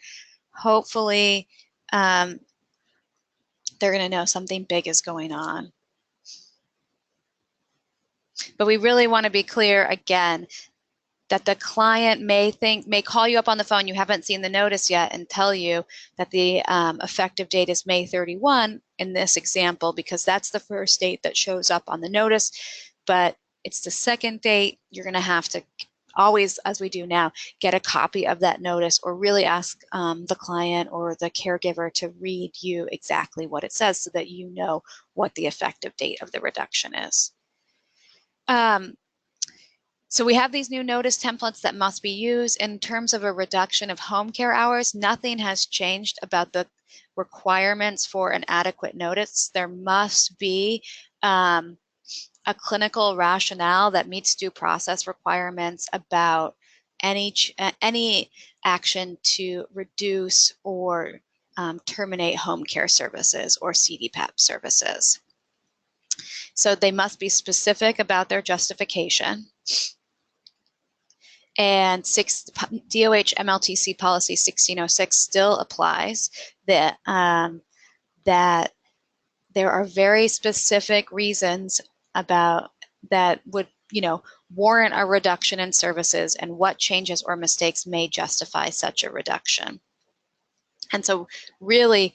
hopefully they're going to know something big is going on. But we really want to be clear again that the client may call you up on the phone, you haven't seen the notice yet, and tell you that the effective date is May 31 in this example, because that's the first date that shows up on the notice, but it's the second date. You're going to have to always, as we do now, get a copy of that notice or really ask the client or the caregiver to read you exactly what it says so that you know what the effective date of the reduction is. So we have these new notice templates that must be used. In terms of a reduction of home care hours, nothing has changed about the requirements for an adequate notice. There must be a clinical rationale that meets due process requirements about any action to reduce or terminate home care services or CDPAP services. So they must be specific about their justification. And DOH MLTC Policy 1606 still applies, that there are very specific reasons about that would, warrant a reduction in services and what changes or mistakes may justify such a reduction. And so really,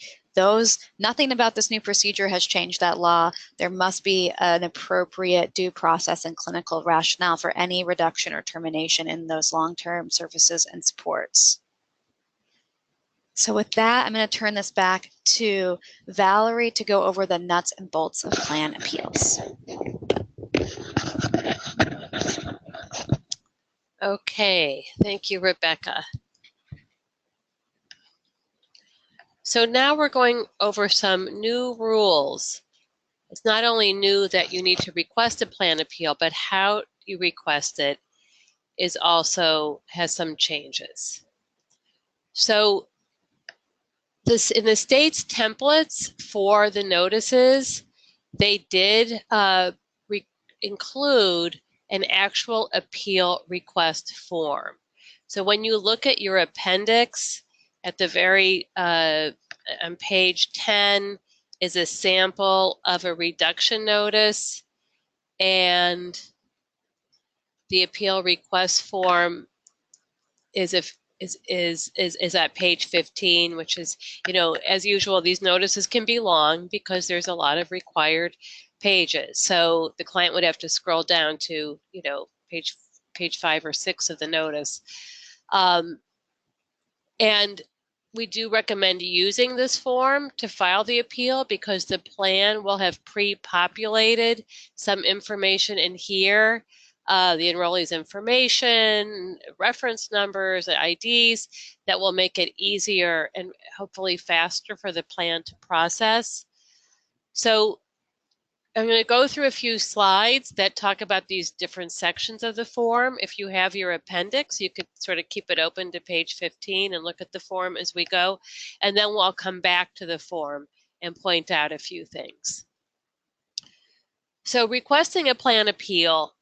nothing about this new procedure has changed that law. There must be an appropriate due process and clinical rationale for any reduction or termination in those long-term services and supports. So with that, I'm going to turn this back to Valerie to go over the nuts and bolts of plan appeals. Okay, thank you, Rebecca. So now we're going over some new rules. It's not only new that you need to request a plan appeal, but how you request it is also has some changes. So this in the state's templates for the notices, they did include an actual appeal request form. So when you look at your appendix at the very on page 10 is a sample of a reduction notice, and the appeal request form is at page 15, which is, as usual, these notices can be long because there's a lot of required pages. So the client would have to scroll down to, page 5 or 6 of the notice. And we do recommend using this form to file the appeal because the plan will have pre-populated some information in here, the enrollee's information, reference numbers, IDs, that will make it easier and hopefully faster for the plan to process. So I'm going to go through a few slides that talk about these different sections of the form. If you have your appendix, you could sort of keep it open to page 15 and look at the form as we go. And then we'll come back to the form and point out a few things. So requesting a plan appeal.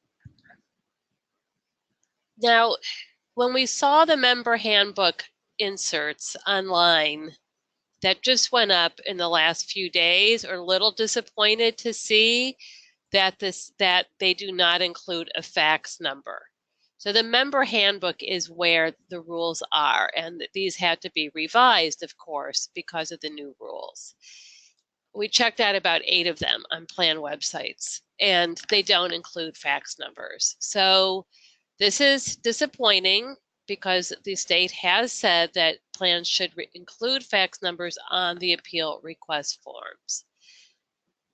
Now, when we saw the member handbook inserts online, that just went up in the last few days, are a little disappointed to see that they do not include a fax number. So the member handbook is where the rules are, and these had to be revised, of course, because of the new rules. We checked out about 8 of them on plan websites, and they don't include fax numbers. So this is disappointing, because the state has said that plans should include fax numbers on the appeal request forms.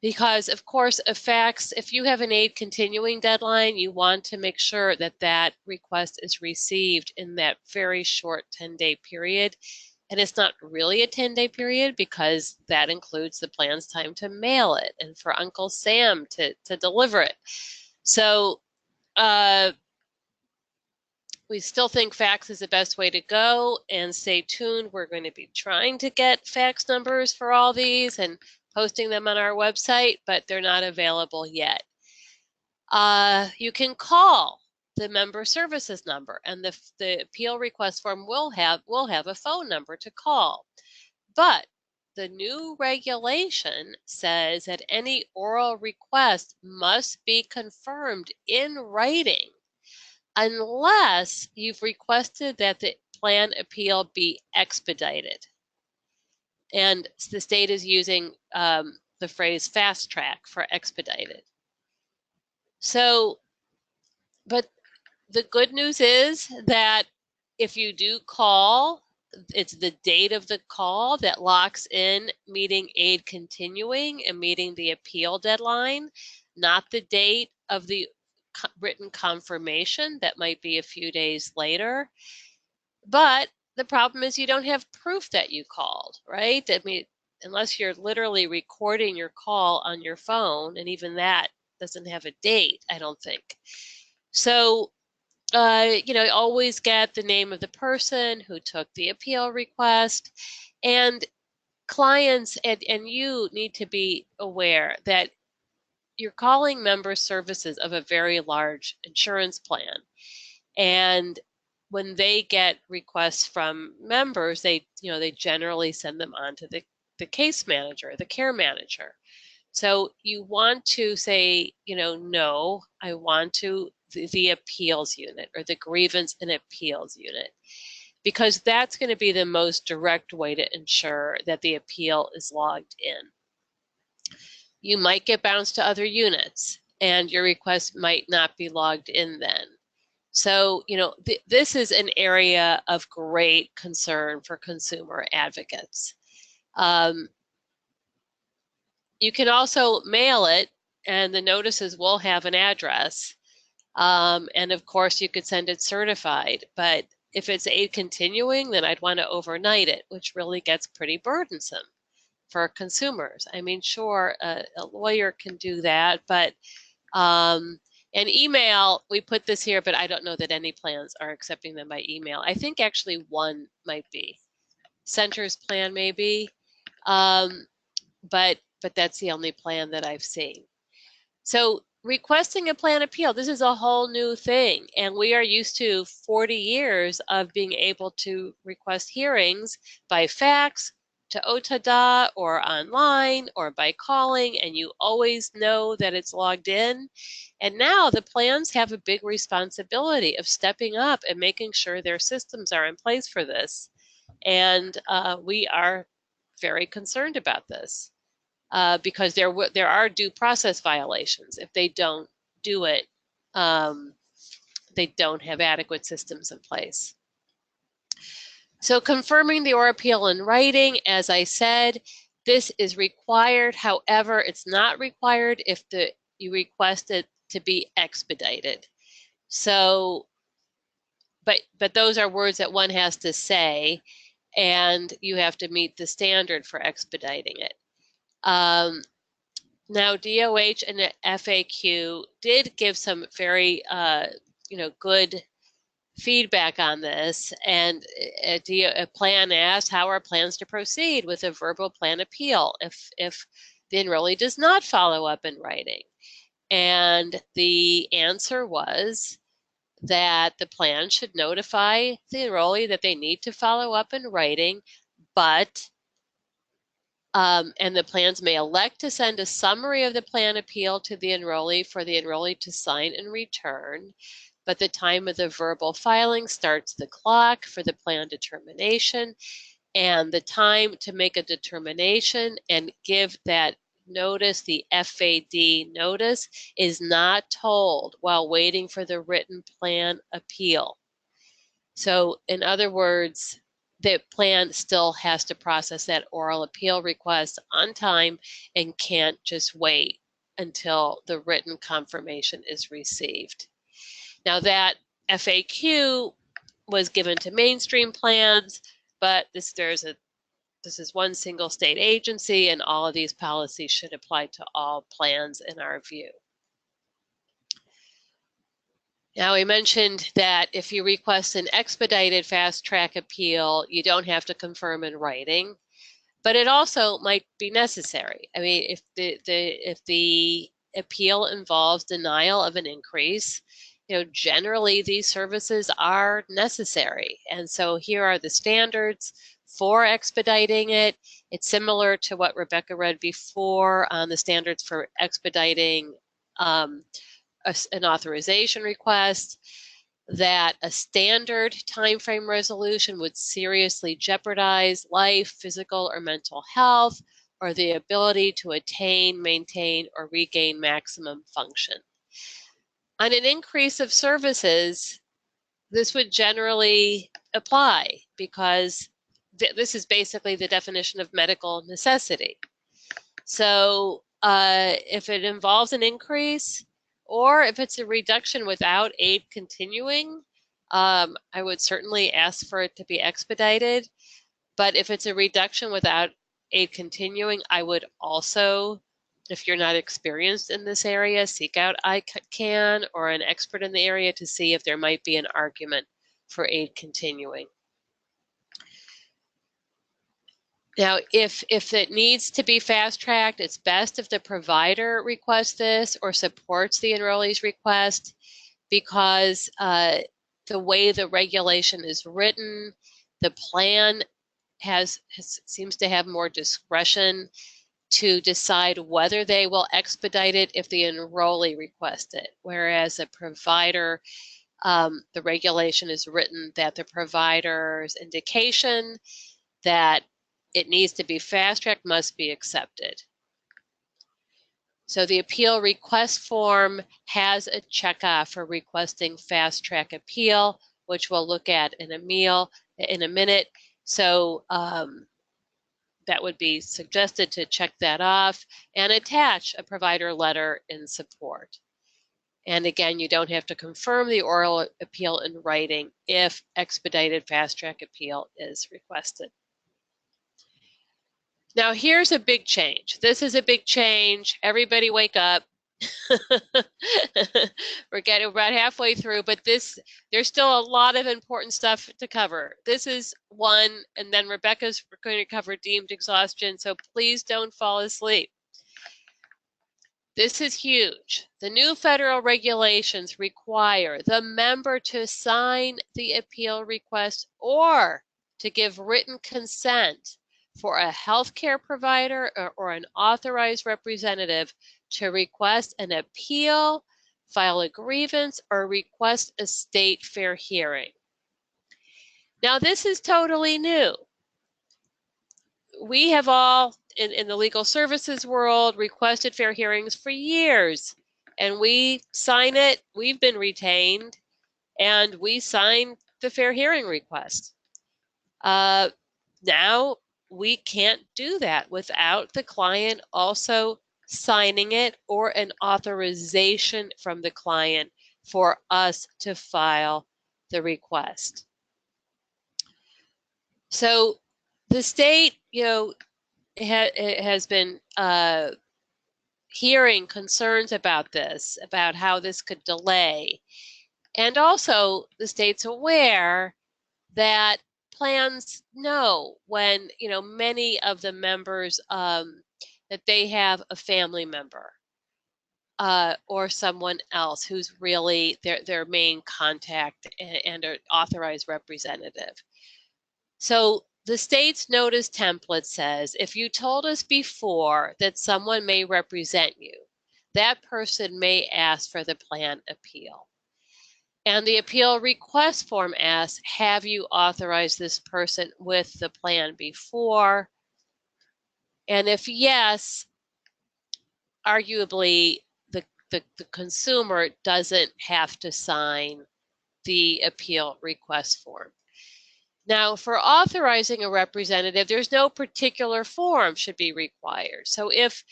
Because, of course, a fax, if you have an aid continuing deadline, you want to make sure that that request is received in that very short 10-day period. And it's not really a 10-day period because that includes the plan's time to mail it and for Uncle Sam to deliver it. So, we still think fax is the best way to go, and stay tuned. We're going to be trying to get fax numbers for all these and posting them on our website, but they're not available yet. You can call the member services number, and the appeal request form will have a phone number to call. But the new regulation says that any oral request must be confirmed in writing, unless you've requested that the plan appeal be expedited. And the state is using the phrase fast track for expedited. So, but the good news is that if you do call, it's the date of the call that locks in meeting aid continuing and meeting the appeal deadline, not the date of the written confirmation that might be a few days later. But the problem is you don't have proof that you called, right? I mean, unless you're literally recording your call on your phone, and even that doesn't have a date, I don't think. So, always get the name of the person who took the appeal request, and clients and you need to be aware that you're calling member services of a very large insurance plan. And when they get requests from members, they generally send them on to the case manager, the care manager. So you want to say, no, I want to the appeals unit or the grievance and appeals unit, because that's going to be the most direct way to ensure that the appeal is logged in. You might get bounced to other units and your request might not be logged in then. So, this is an area of great concern for consumer advocates. You can also mail it, and the notices will have an address. And of course, you could send it certified. But if it's aid continuing, then I'd want to overnight it, which really gets pretty burdensome for consumers. I mean, sure, a lawyer can do that, but an email, we put this here, but I don't know that any plans are accepting them by email. I think actually one might be. Center's plan maybe, but that's the only plan that I've seen. So requesting a plan appeal, this is a whole new thing, and we are used to 40 years of being able to request hearings by fax, to OTADA, or online, or by calling, and you always know that it's logged in. And now the plans have a big responsibility of stepping up and making sure their systems are in place for this. And we are very concerned about this. Because there are due process violations if they don't do it. They don't have adequate systems in place. So confirming the oral appeal in writing, as I said, this is required. However, it's not required if you request it to be expedited. So, but those are words that one has to say, and you have to meet the standard for expediting it. Now, DOH and the FAQ did give some very, good feedback on this, and a plan asked, how are plans to proceed with a verbal plan appeal if the enrollee does not follow up in writing? And the answer was that the plan should notify the enrollee that they need to follow up in writing, but and the plans may elect to send a summary of the plan appeal to the enrollee for the enrollee to sign and return. But the time of the verbal filing starts the clock for the plan determination, and the time to make a determination and give that notice, the FAD notice, is not told while waiting for the written plan appeal. So in other words, the plan still has to process that oral appeal request on time and can't just wait until the written confirmation is received. Now that FAQ was given to mainstream plans, but this is one single state agency, and all of these policies should apply to all plans in our view. Now, we mentioned that if you request an expedited fast track appeal, you don't have to confirm in writing, but it also might be necessary. I mean, if the appeal involves denial of an increase, generally these services are necessary. And so here are the standards for expediting it. It's similar to what Rebecca read before on the standards for expediting an authorization request, that a standard timeframe resolution would seriously jeopardize life, physical or mental health, or the ability to attain, maintain, or regain maximum function. On an increase of services, this would generally apply because this is basically the definition of medical necessity. So if it involves an increase, or if it's a reduction without aid continuing, I would certainly ask for it to be expedited. But if it's a reduction without aid continuing, I would also, if you're not experienced in this area, seek out ICANN or an expert in the area to see if there might be an argument for aid continuing. Now, if it needs to be fast-tracked, it's best if the provider requests this or supports the enrollee's request, because the way the regulation is written, the plan seems to have more discretion to decide whether they will expedite it if the enrollee requests it, whereas a provider, the regulation is written that the provider's indication that it needs to be fast-tracked must be accepted. So the appeal request form has a checkoff for requesting fast-track appeal, which we'll look at in a minute. So that would be suggested to check that off and attach a provider letter in support. And again, you don't have to confirm the oral appeal in writing if expedited fast-track appeal is requested. Now here's a big change. This is a big change. Everybody wake up. We're about halfway through, but there's still a lot of important stuff to cover. This is one, and then Rebecca's going to cover deemed exhaustion, so please don't fall asleep. This is huge. The new federal regulations require the member to sign the appeal request or to give written consent for a healthcare provider or an authorized representative to request an appeal, file a grievance, or request a state fair hearing. Now, this is totally new. We have all, in the legal services world, requested fair hearings for years, and we sign it. We've been retained, and we sign the fair hearing request. Now, we can't do that without the client also signing it or an authorization from the client for us to file the request. So the state, has been hearing concerns about this, about how this could delay. And also the state's aware that plans know when, many of the members that they have a family member or someone else who's really their main contact and an authorized representative. So the state's notice template says, if you told us before that someone may represent you, that person may ask for the plan appeal. And the appeal request form asks, have you authorized this person with the plan before? And if yes, arguably the consumer doesn't have to sign the appeal request form. Now, for authorizing a representative, there's no particular form should be required. So if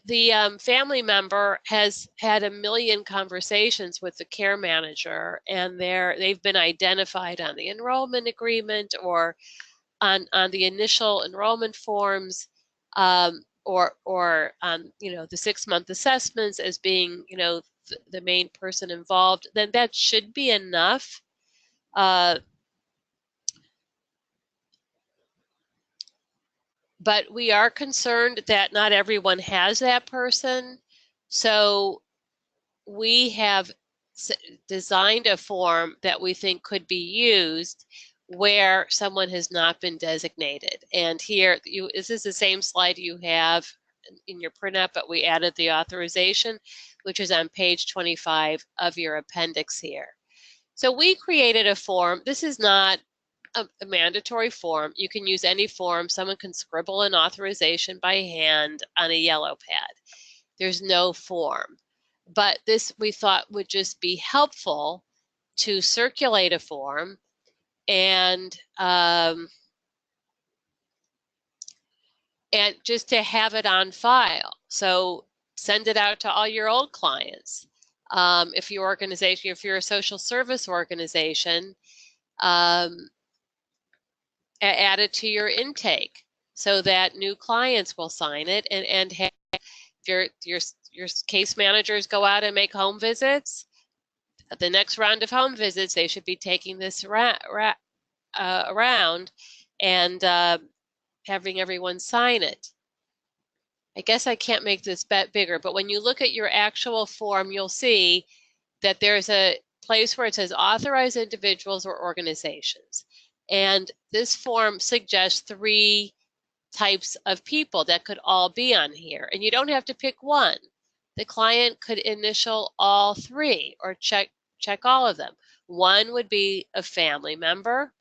the family member has had a million conversations with the care manager and they've been identified on the enrollment agreement or on the initial enrollment forms, or on the 6-month assessments as being the main person involved, then that should be enough. But we are concerned that not everyone has that person. So we have designed a form that we think could be used where someone has not been designated. And here, this is the same slide you have in your printout, but we added the authorization, which is on page 25 of your appendix here. So we created a form. This is not a mandatory form. You can use any form. Someone can scribble an authorization by hand on a yellow pad. There's no form. But this we thought would just be helpful to circulate a form and just to have it on file. So send it out to all your old clients. If your organization, if you're a social service organization, add it to your intake so that new clients will sign it, and have your case managers go out and make home visits. The next round of home visits, they should be taking this around and having everyone sign it. I guess I can't make this bigger, but when you look at your actual form, you'll see that there's a place where it says authorized individuals or organizations. And this form suggests three types of people that could all be on here. And you don't have to pick one. The client could initial all three or check all of them. One would be a family member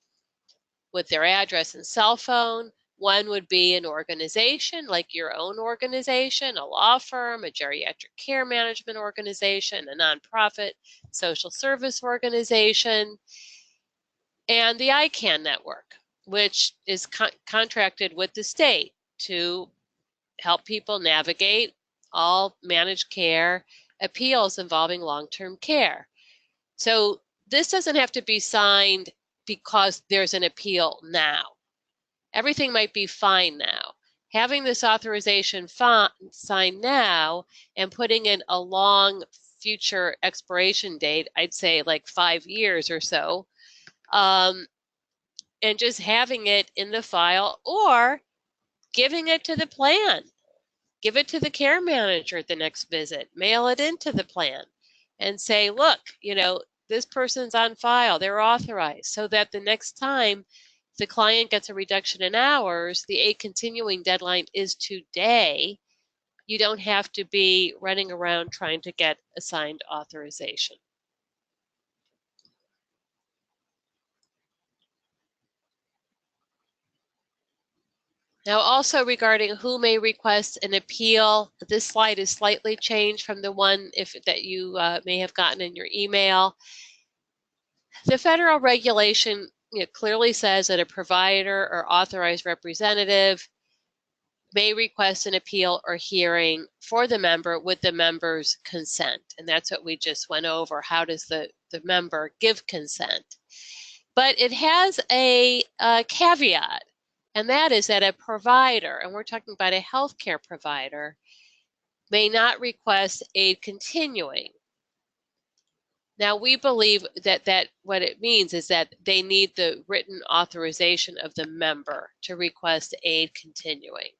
with their address and cell phone. One would be an organization, like your own organization, a law firm, a geriatric care management organization, a nonprofit social service organization, and the ICANN network, which is contracted with the state to help people navigate all managed care appeals involving long-term care. So this doesn't have to be signed because there's an appeal now. Everything might be fine now. Having this authorization signed now and putting in a long future expiration date, I'd say like 5 years or so, and just having it in the file or giving it to the plan. Give it to the care manager at the next visit. Mail it into the plan and say, look, this person's on file. They're authorized, so that the next time the client gets a reduction in hours, the aid continuing deadline is today. You don't have to be running around trying to get assigned authorization. Now, also regarding who may request an appeal, this slide is slightly changed from the one that you may have gotten in your email. The federal regulation clearly says that a provider or authorized representative may request an appeal or hearing for the member with the member's consent. And that's what we just went over. How does the member give consent? But it has a caveat, and that is that a provider, and we're talking about a healthcare provider, may not request aid continuing. Now, we believe that what it means is that they need the written authorization of the member to request aid continuing.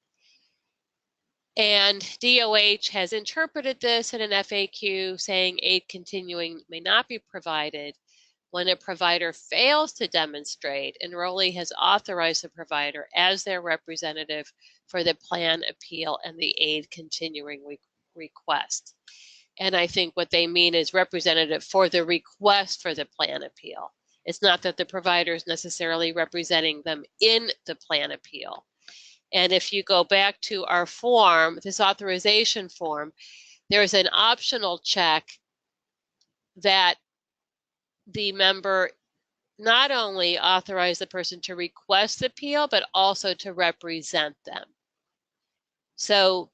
And DOH has interpreted this in an FAQ saying aid continuing may not be provided when a provider fails to demonstrate enrollee has authorized the provider as their representative for the plan appeal and the aid continuing request. And I think what they mean is representative for the request for the plan appeal. It's not that the provider is necessarily representing them in the plan appeal. And if you go back to our form, this authorization form, there's an optional check that the member not only authorize the person to request the appeal, but also to represent them. So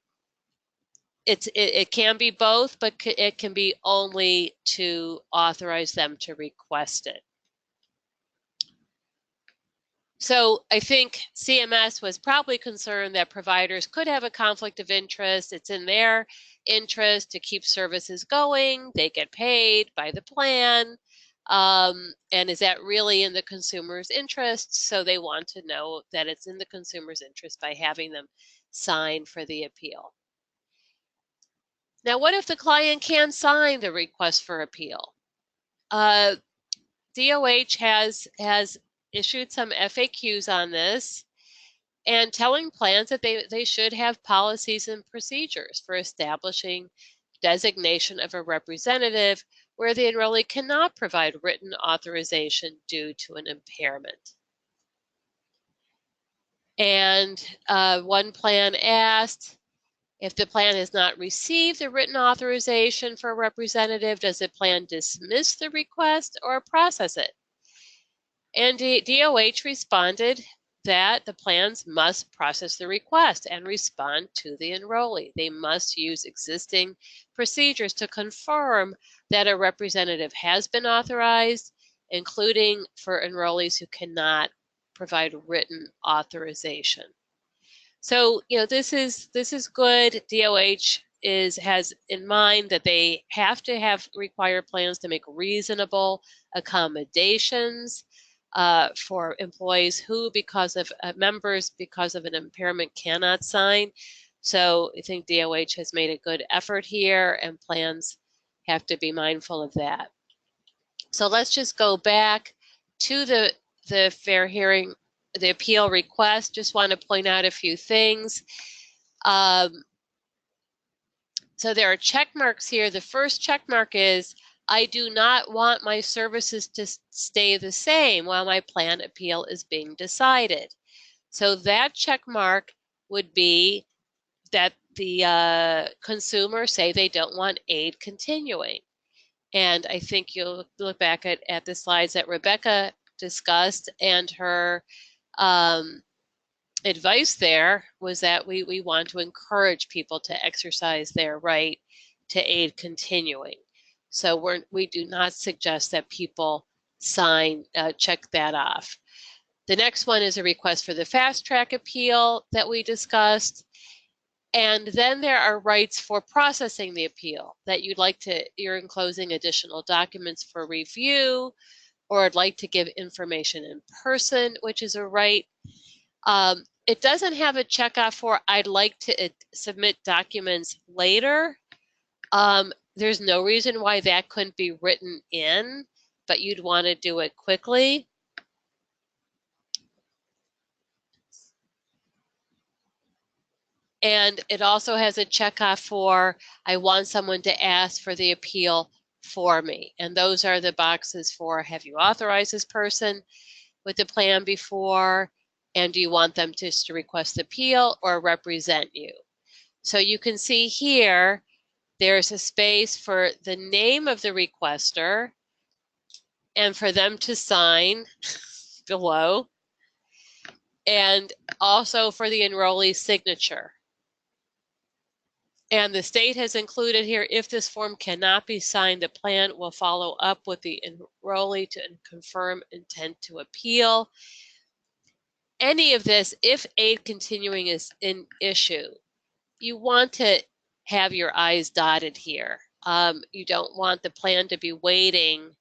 it can be both, but it can be only to authorize them to request it. So I think CMS was probably concerned that providers could have a conflict of interest. It's in their interest to keep services going. They get paid by the plan. And is that really in the consumer's interest? So they want to know that it's in the consumer's interest by having them sign for the appeal. Now, what if the client can sign the request for appeal? DOH has issued some FAQs on this and telling plans that they should have policies and procedures for establishing designation of a representative where the enrollee cannot provide written authorization due to an impairment. And one plan asked, if the plan has not received a written authorization for a representative, does the plan dismiss the request or process it? And DOH responded that the plans must process the request and respond to the enrollee. They must use existing procedures to confirm that a representative has been authorized, including for enrollees who cannot provide written authorization. So, this is good. DOH has in mind that they have to have required plans to make reasonable accommodations for employees who, because of members, because of an impairment, cannot sign. So I think DOH has made a good effort here, and plans have to be mindful of that. So let's just go back to the fair hearing the appeal request, just want to point out a few things. So there are check marks here. The first check mark is, I do not want my services to stay the same while my plan appeal is being decided. So that check mark would be that the consumer say they don't want aid continuing. And I think you'll look back at the slides that Rebecca discussed, and her advice there was that we want to encourage people to exercise their right to aid continuing. So we do not suggest that people check that off. The next one is a request for the fast track appeal that we discussed. And then there are rights for processing the appeal that you're enclosing additional documents for review, or I'd like to give information in person, which is a right. It doesn't have a checkoff for I'd like to submit documents later. There's no reason why that couldn't be written in, but you'd want to do it quickly. And it also has a checkoff for I want someone to ask for the appeal for me. And those are the boxes for, have you authorized this person with the plan before? And do you want them just to request appeal or represent you? So you can see here, there's a space for the name of the requester and for them to sign below, and also for the enrollee's signature. And the state has included here, if this form cannot be signed, the plan will follow up with the enrollee to confirm intent to appeal. Any of this, if aid continuing is an issue, you want to have your I's dotted here. You don't want the plan to be waiting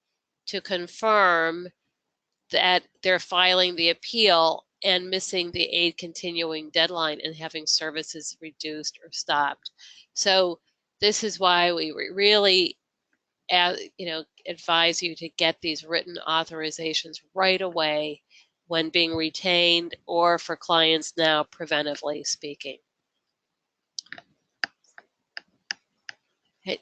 to confirm that they're filing the appeal and missing the aid continuing deadline and having services reduced or stopped. So this is why we really advise you to get these written authorizations right away when being retained, or for clients now preventively speaking.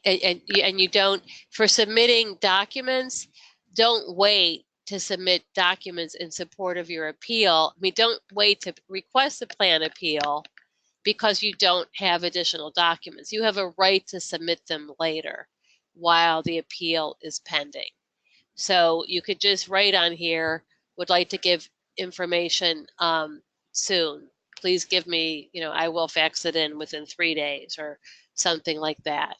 And you don't, for submitting documents, don't wait to submit documents in support of your appeal. I mean, don't wait to request a plan appeal because you don't have additional documents. You have a right to submit them later while the appeal is pending. So you could just write on here, would like to give information soon. Please give me, I will fax it in within 3 days or something like that.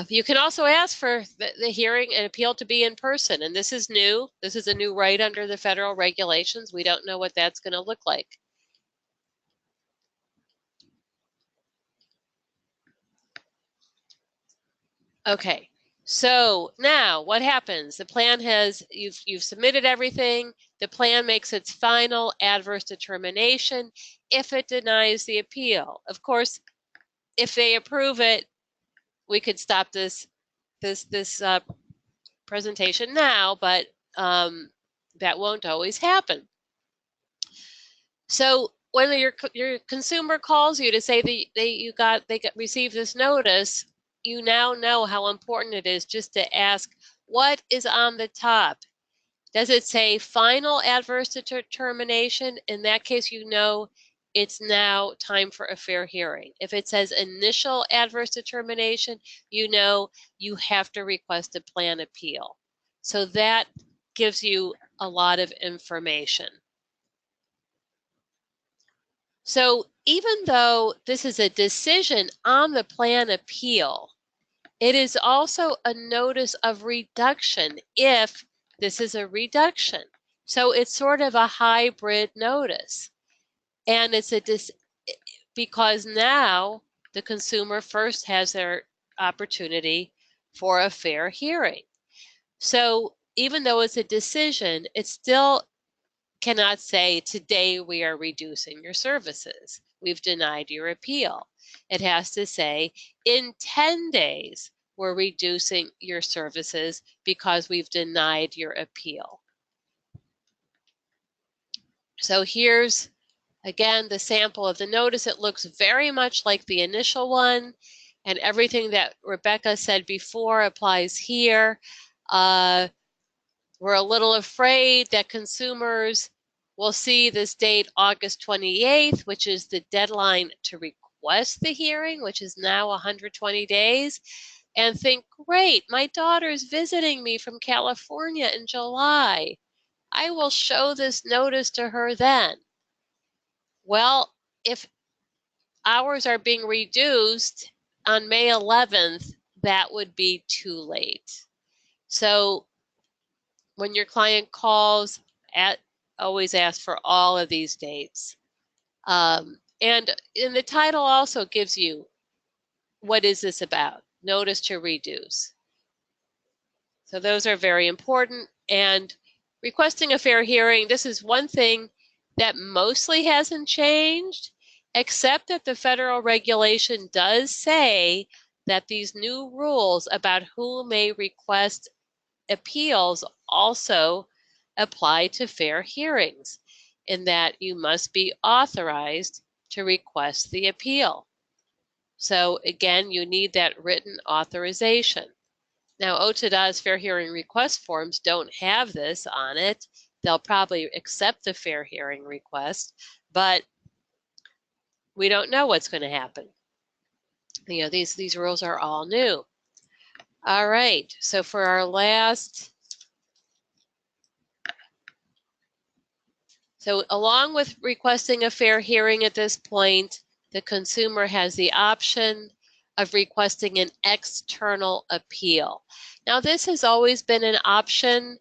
You can also ask for the hearing and appeal to be in person, and this is new. This is a new right under the federal regulations. We don't know what that's going to look like. Okay, so now what happens? The plan has, you've submitted everything. The plan makes its final adverse determination if it denies the appeal. Of course, if they approve it, we could stop this presentation now, but that won't always happen. So when your consumer calls you to say that they received this notice, you now know how important it is just to ask, what is on the top? Does it say final adverse determination? In that case, you know it's now time for a fair hearing. If it says initial adverse determination, you know you have to request a plan appeal. So that gives you a lot of information. So even though this is a decision on the plan appeal, it is also a notice of reduction if this is a reduction. So it's sort of a hybrid notice. And it's because now the consumer first has their opportunity for a fair hearing. So even though it's a decision, it still cannot say, today we are reducing your services. We've denied your appeal. It has to say, in 10 days, we're reducing your services because we've denied your appeal. So here's, again, the sample of the notice. It looks very much like the initial one, and everything that Rebecca said before applies here. We're a little afraid that consumers will see this date, August 28th, which is the deadline to request the hearing, which is now 120 days, and think, great, my daughter's visiting me from California in July. I will show this notice to her then. Well, if hours are being reduced on May 11th, that would be too late. So when your client calls, always ask for all of these dates. And in the title also gives you, what is this about? Notice to reduce. So those are very important. And requesting a fair hearing, this is one thing that mostly hasn't changed, except that the federal regulation does say that these new rules about who may request appeals also apply to fair hearings, in that you must be authorized to request the appeal. So again, you need that written authorization. Now, OTDA's fair hearing request forms don't have this on it. They'll probably accept the fair hearing request, but we don't know what's going to happen. You know, these rules are all new. All right, so for our last, so along with requesting a fair hearing at this point, the consumer has the option of requesting an external appeal. Now, this has always been an option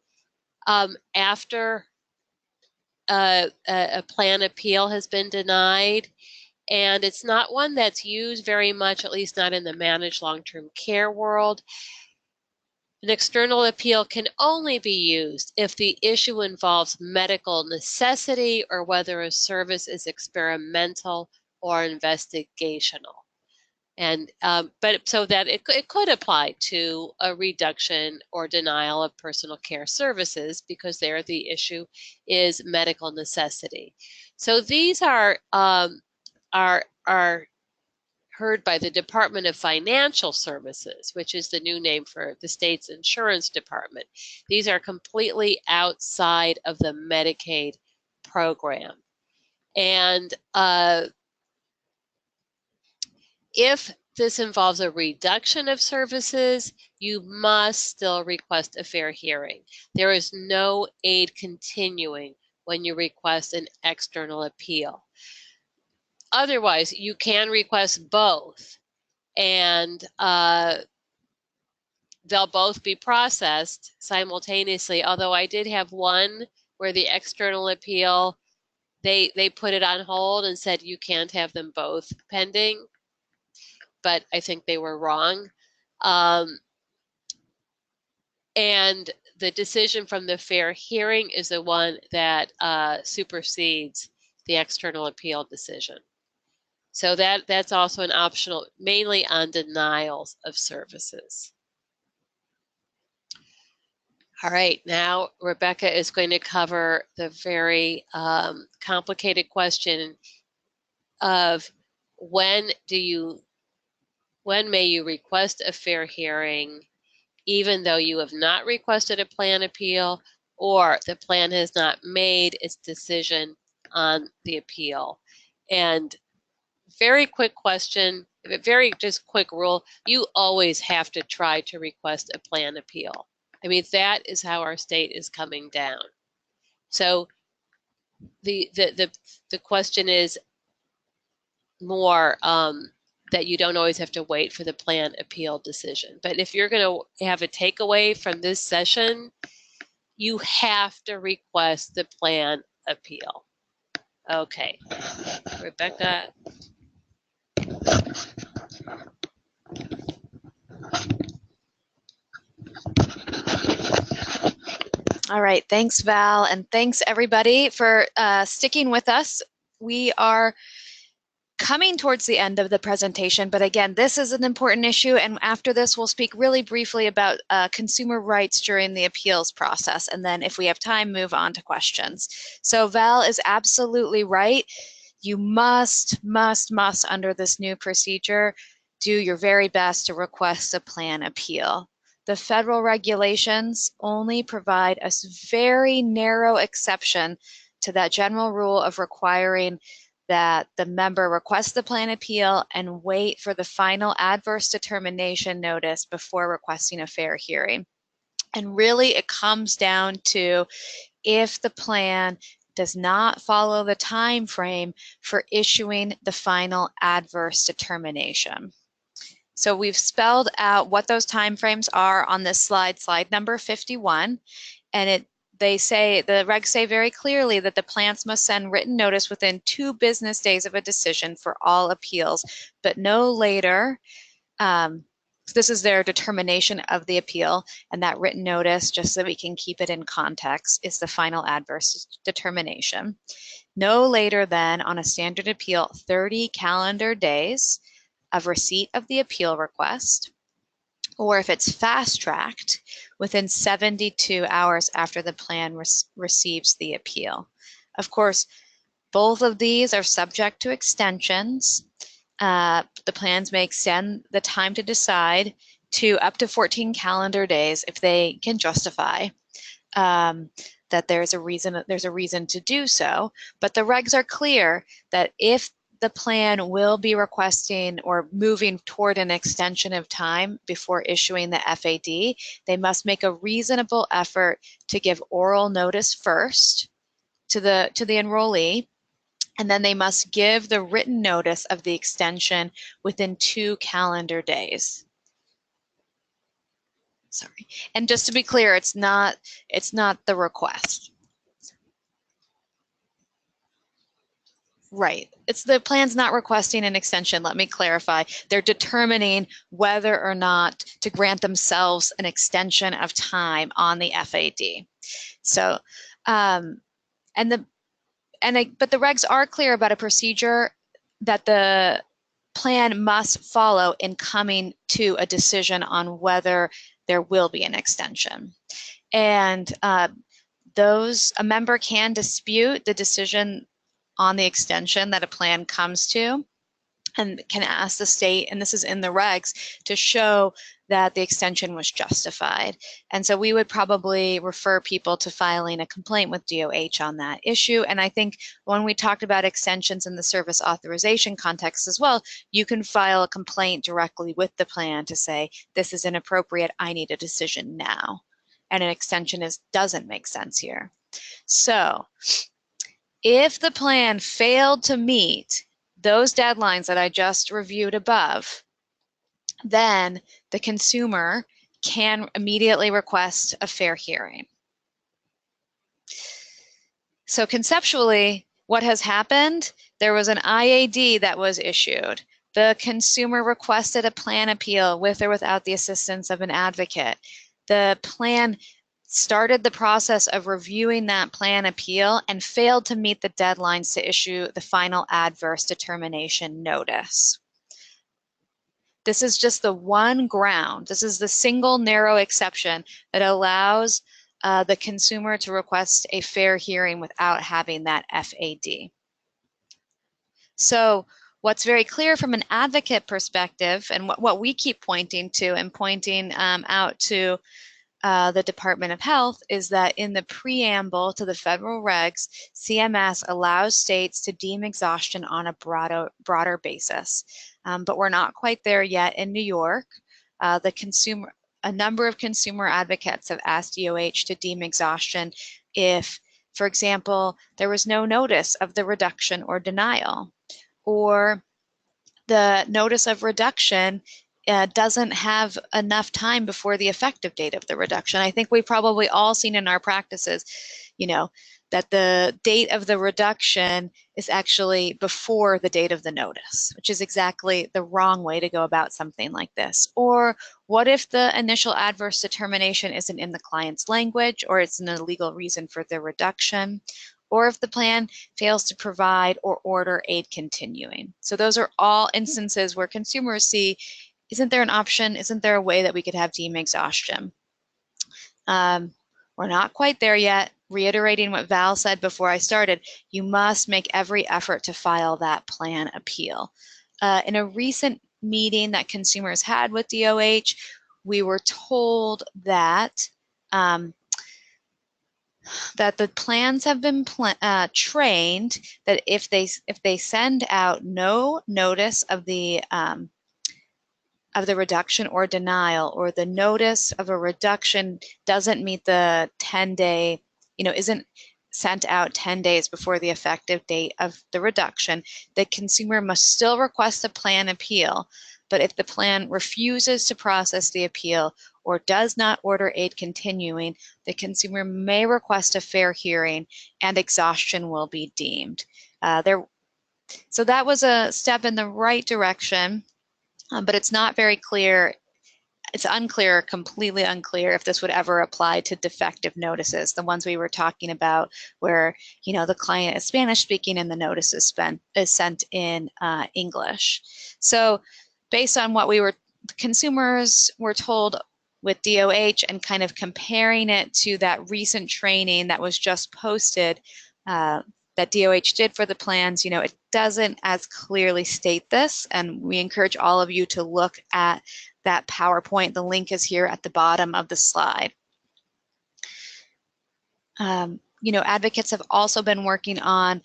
after a plan appeal has been denied, and it's not one that's used very much, at least not in the managed long-term care world. An external appeal can only be used if the issue involves medical necessity or whether a service is experimental or investigational. And but so that it could apply to a reduction or denial of personal care services, because there the issue is medical necessity. So these are heard by the Department of Financial Services, which is the new name for the state's insurance department. These are completely outside of the Medicaid program. And if this involves a reduction of services, you must still request a fair hearing. There is no aid continuing when you request an external appeal. Otherwise, you can request both, and they'll both be processed simultaneously, although I did have one where the external appeal, they put it on hold and said you can't have them both pending, but I think they were wrong. And the decision from the fair hearing is the one that supersedes the external appeal decision. So that's also an optional, mainly on denials of services. All right, now Rebecca is going to cover the very complicated question of when may you request a fair hearing even though you have not requested a plan appeal or the plan has not made its decision on the appeal. And very quick question, very just quick rule, you always have to try to request a plan appeal. I mean, that is how our state is coming down. So the question is more that you don't always have to wait for the plan appeal decision. But if you're going to have a takeaway from this session, you have to request the plan appeal. Okay, Rebecca. All right, thanks Val, and thanks everybody for sticking with us. We are coming towards the end of the presentation, but again, this is an important issue, and after this, we'll speak really briefly about consumer rights during the appeals process, and then if we have time, move on to questions. So Val is absolutely right. You must, under this new procedure, do your very best to request a plan appeal. The federal regulations only provide a very narrow exception to that general rule of requiring that the member request the plan appeal and wait for the final adverse determination notice before requesting a fair hearing. And really it comes down to if the plan does not follow the time frame for issuing the final adverse determination. So we've spelled out what those time frames are on this slide, slide number 51, and the regs say very clearly that the plans must send written notice within 2 business days of a decision for all appeals, but no later. This is their determination of the appeal, and that written notice, just so we can keep it in context, is the final adverse determination. No later than, on a standard appeal, 30 calendar days of receipt of the appeal request, or if it's fast-tracked, within 72 hours after the plan receives the appeal. Of course, both of these are subject to extensions. The plans may extend the time to decide to up to 14 calendar days if they can justify that there's a reason to do so. But the regs are clear that if the plan will be requesting or moving toward an extension of time before issuing the FAD, they must make a reasonable effort to give oral notice first to the enrollee, and then they must give the written notice of the extension within 2 calendar days. Sorry. And just to be clear, it's not the request. Right. It's the plan's not requesting an extension. Let me clarify. They're determining whether or not to grant themselves an extension of time on the FAD. So, but the regs are clear about a procedure that the plan must follow in coming to a decision on whether there will be an extension. And a member can dispute the decision on the extension that a plan comes to, and can ask the state, and this is in the regs, to show that the extension was justified. And so we would probably refer people to filing a complaint with DOH on that issue. And I think when we talked about extensions in the service authorization context as well, you can file a complaint directly with the plan to say, this is inappropriate, I need a decision now. And an extension doesn't make sense here. So if the plan failed to meet those deadlines that I just reviewed above, then the consumer can immediately request a fair hearing. So conceptually, what has happened? There was an IAD that was issued. The consumer requested a plan appeal with or without the assistance of an advocate. The plan started the process of reviewing that plan appeal and failed to meet the deadlines to issue the final adverse determination notice. This is just the one ground. This is the single narrow exception that allows the consumer to request a fair hearing without having that FAD. So what's very clear from an advocate perspective, and what we keep pointing to and pointing out to the Department of Health, is that in the preamble to the federal regs, CMS allows states to deem exhaustion on a broader basis. But we're not quite there yet in New York. A number of consumer advocates have asked DOH to deem exhaustion if, for example, there was no notice of the reduction or denial, or the notice of reduction doesn't have enough time before the effective date of the reduction. I think we've probably all seen in our practices, that the date of the reduction is actually before the date of the notice, which is exactly the wrong way to go about something like this. Or what if the initial adverse determination isn't in the client's language, or it's an illegal reason for the reduction, or if the plan fails to provide or order aid continuing. So those are all instances where consumers see, isn't there an option? Isn't there a way that we could have deemed exhaustion? We're not quite there yet. Reiterating what Val said before I started, you must make every effort to file that plan appeal. In a recent meeting that consumers had with DOH, we were told that that the plans have been trained that if they send out no notice of the reduction or denial, or the notice of a reduction doesn't meet the 10-day, isn't sent out 10 days before the effective date of the reduction, the consumer must still request a plan appeal. But if the plan refuses to process the appeal or does not order aid continuing, the consumer may request a fair hearing and exhaustion will be deemed. So that was a step in the right direction, but it's not very clear. It's unclear, completely unclear, if this would ever apply to defective notices, the ones we were talking about where, the client is Spanish speaking and the notice is sent in English. So based on what consumers were told with DOH and kind of comparing it to that recent training that was just posted that DOH did for the plans, it doesn't as clearly state this, and we encourage all of you to look at that PowerPoint. The link is here at the bottom of the slide. Advocates have also been working on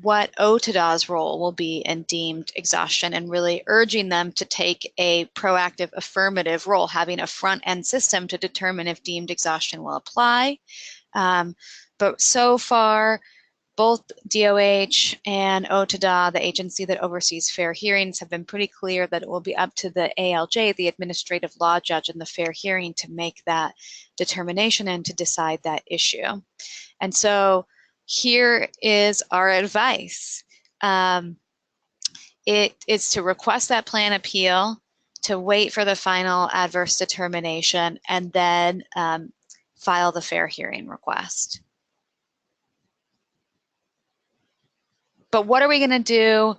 what OTDA's role will be in deemed exhaustion, and really urging them to take a proactive affirmative role, having a front-end system to determine if deemed exhaustion will apply. But so far, both DOH and OTDA, the agency that oversees fair hearings, have been pretty clear that it will be up to the ALJ, the administrative law judge, in the fair hearing to make that determination and to decide that issue. And so here is our advice. It is to request that plan appeal, to wait for the final adverse determination, and then file the fair hearing request. But what are we going to do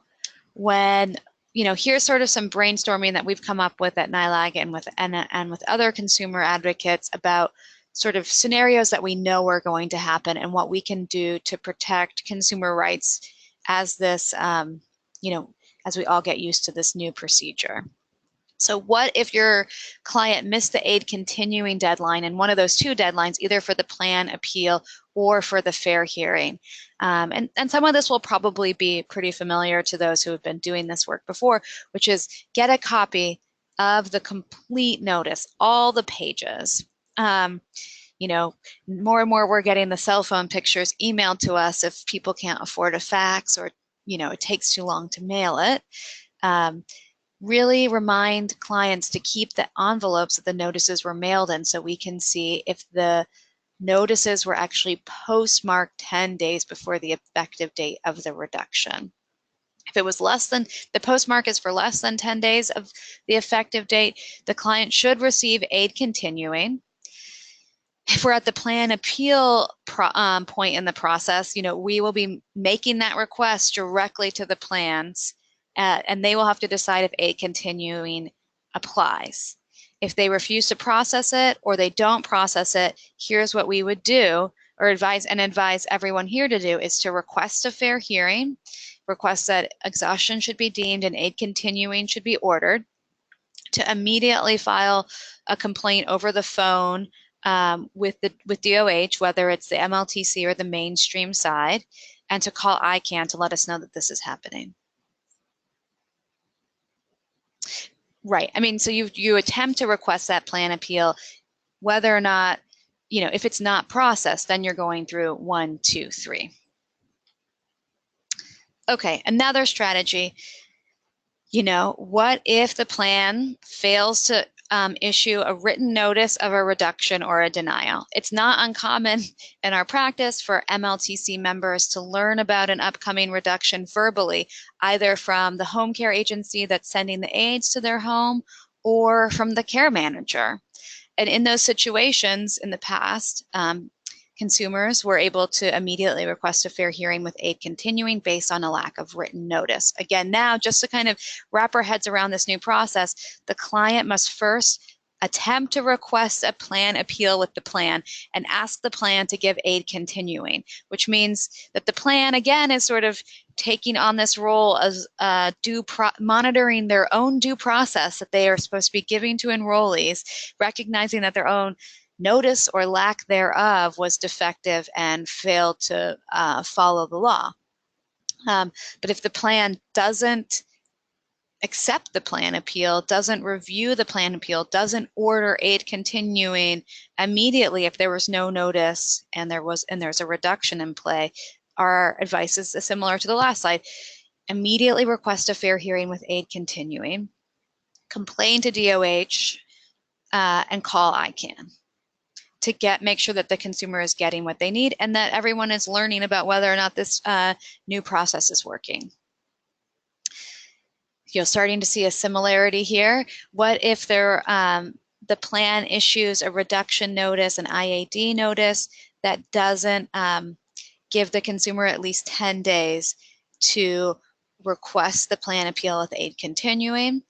when, here's sort of some brainstorming that we've come up with at NYLAG and with other consumer advocates about sort of scenarios that we know are going to happen and what we can do to protect consumer rights as this, as we all get used to this new procedure. So what if your client missed the aid continuing deadline and one of those two deadlines, either for the plan appeal or for the fair hearing? And some of this will probably be pretty familiar to those who have been doing this work before, which is get a copy of the complete notice, all the pages. More and more we're getting the cell phone pictures emailed to us if people can't afford a fax or, it takes too long to mail it. Really remind clients to keep the envelopes that the notices were mailed in so we can see if the notices were actually postmarked 10 days before the effective date of the reduction. If it was the postmark is for less than 10 days of the effective date, the client should receive aid continuing. If we're at the plan appeal point in the process, we will be making that request directly to the plans, and they will have to decide if aid continuing applies. If they refuse to process it or they don't process it, here's what we would do, or advise everyone here to do, is to request a fair hearing, request that exhaustion should be deemed and aid continuing should be ordered, to immediately file a complaint over the phone with DOH, whether it's the MLTC or the mainstream side, and to call ICANN to let us know that this is happening. Right. I mean, so you attempt to request that plan appeal, whether or not, if it's not processed, then you're going through 1, 2, 3. Okay, another strategy. What if the plan fails to issue a written notice of a reduction or a denial? It's not uncommon in our practice for MLTC members to learn about an upcoming reduction verbally, either from the home care agency that's sending the aides to their home or from the care manager. And in those situations in the past, consumers were able to immediately request a fair hearing with aid continuing based on a lack of written notice. Again, now just to kind of wrap our heads around this new process, the client must first attempt to request a plan appeal with the plan and ask the plan to give aid continuing, which means that the plan, again, is sort of taking on this role as monitoring their own due process that they are supposed to be giving to enrollees, recognizing that their own notice or lack thereof was defective and failed to follow the law. But if the plan doesn't accept the plan appeal, doesn't review the plan appeal, doesn't order aid continuing immediately if there was no notice and there's a reduction in play, our advice is similar to the last slide. Immediately request a fair hearing with aid continuing, complain to DOH, and call ICANN to make sure that the consumer is getting what they need and that everyone is learning about whether or not this new process is working. You're starting to see a similarity here. What if the plan issues a reduction notice, an IAD notice, that doesn't give the consumer at least 10 days to request the plan appeal with aid continuing?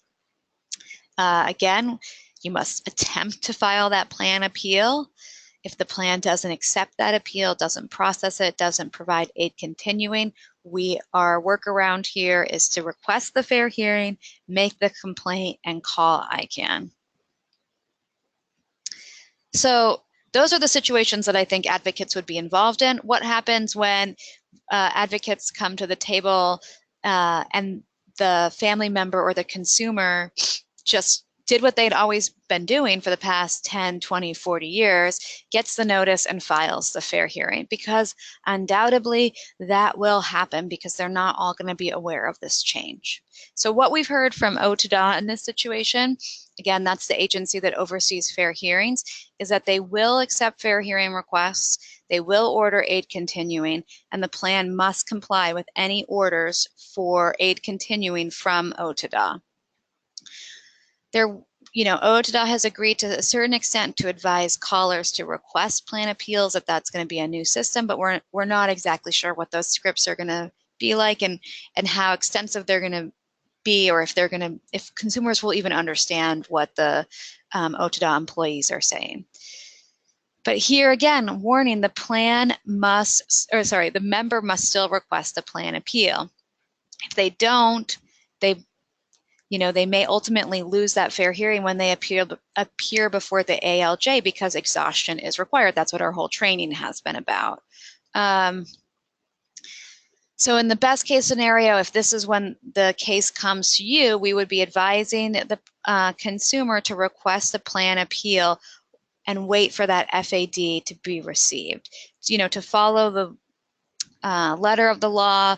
Again, you must attempt to file that plan appeal. If the plan doesn't accept that appeal, doesn't process it, doesn't provide aid continuing, our workaround here is to request the fair hearing, make the complaint, and call ICANN. So those are the situations that I think advocates would be involved in. What happens when advocates come to the table and the family member or the consumer just did what they'd always been doing for the past 10, 20, 40 years, gets the notice and files the fair hearing? Because undoubtedly that will happen because they're not all going to be aware of this change. So what we've heard from OTDA in this situation, again, that's the agency that oversees fair hearings, is that they will accept fair hearing requests, they will order aid continuing, and the plan must comply with any orders for aid continuing from OTDA. OTDA has agreed to a certain extent to advise callers to request plan appeals if that's going to be a new system, but we're not exactly sure what those scripts are going to be like and how extensive they're going to be, or if consumers will even understand what the OTDA employees are saying. But here again, warning: the member must still request a plan appeal. If they don't, they may ultimately lose that fair hearing when they appear before the ALJ because exhaustion is required. That's what our whole training has been about. So in the best case scenario, if this is when the case comes to you, we would be advising the consumer to request a plan appeal and wait for that FAD to be received. To follow the letter of the law.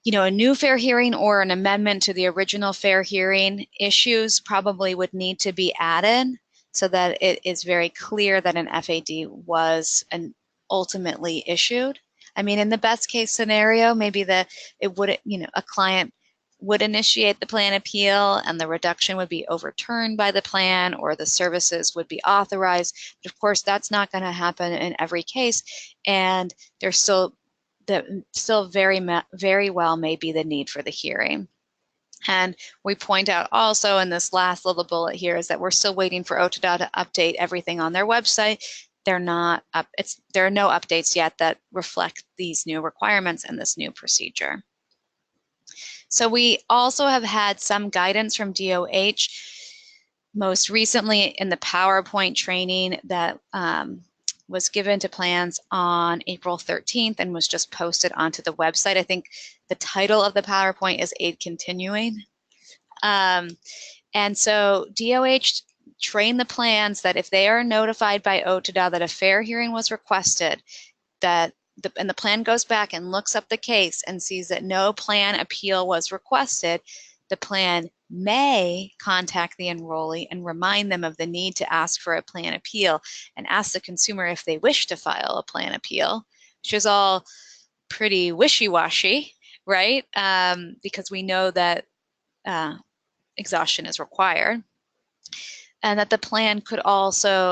A new fair hearing or an amendment to the original fair hearing issues probably would need to be added so that it is very clear that an FAD was ultimately issued. I mean, in the best case scenario, maybe a client would initiate the plan appeal and the reduction would be overturned by the plan, or the services would be authorized. But of course, that's not going to happen in every case, and there's still very well may be the need for the hearing. And we point out also in this last little bullet here is that we're still waiting for OTDA to update everything on their website. There are no updates yet that reflect these new requirements and this new procedure. So we also have had some guidance from DOH, most recently in the PowerPoint training that was given to plans on April 13th and was just posted onto the website. I think the title of the PowerPoint is Aid Continuing. And so DOH trained the plans that if they are notified by OTDA that a fair hearing was requested, and the plan goes back and looks up the case and sees that no plan appeal was requested, the plan may contact the enrollee and remind them of the need to ask for a plan appeal and ask the consumer if they wish to file a plan appeal, which is all pretty wishy-washy, right? Because we know that exhaustion is required. and that the plan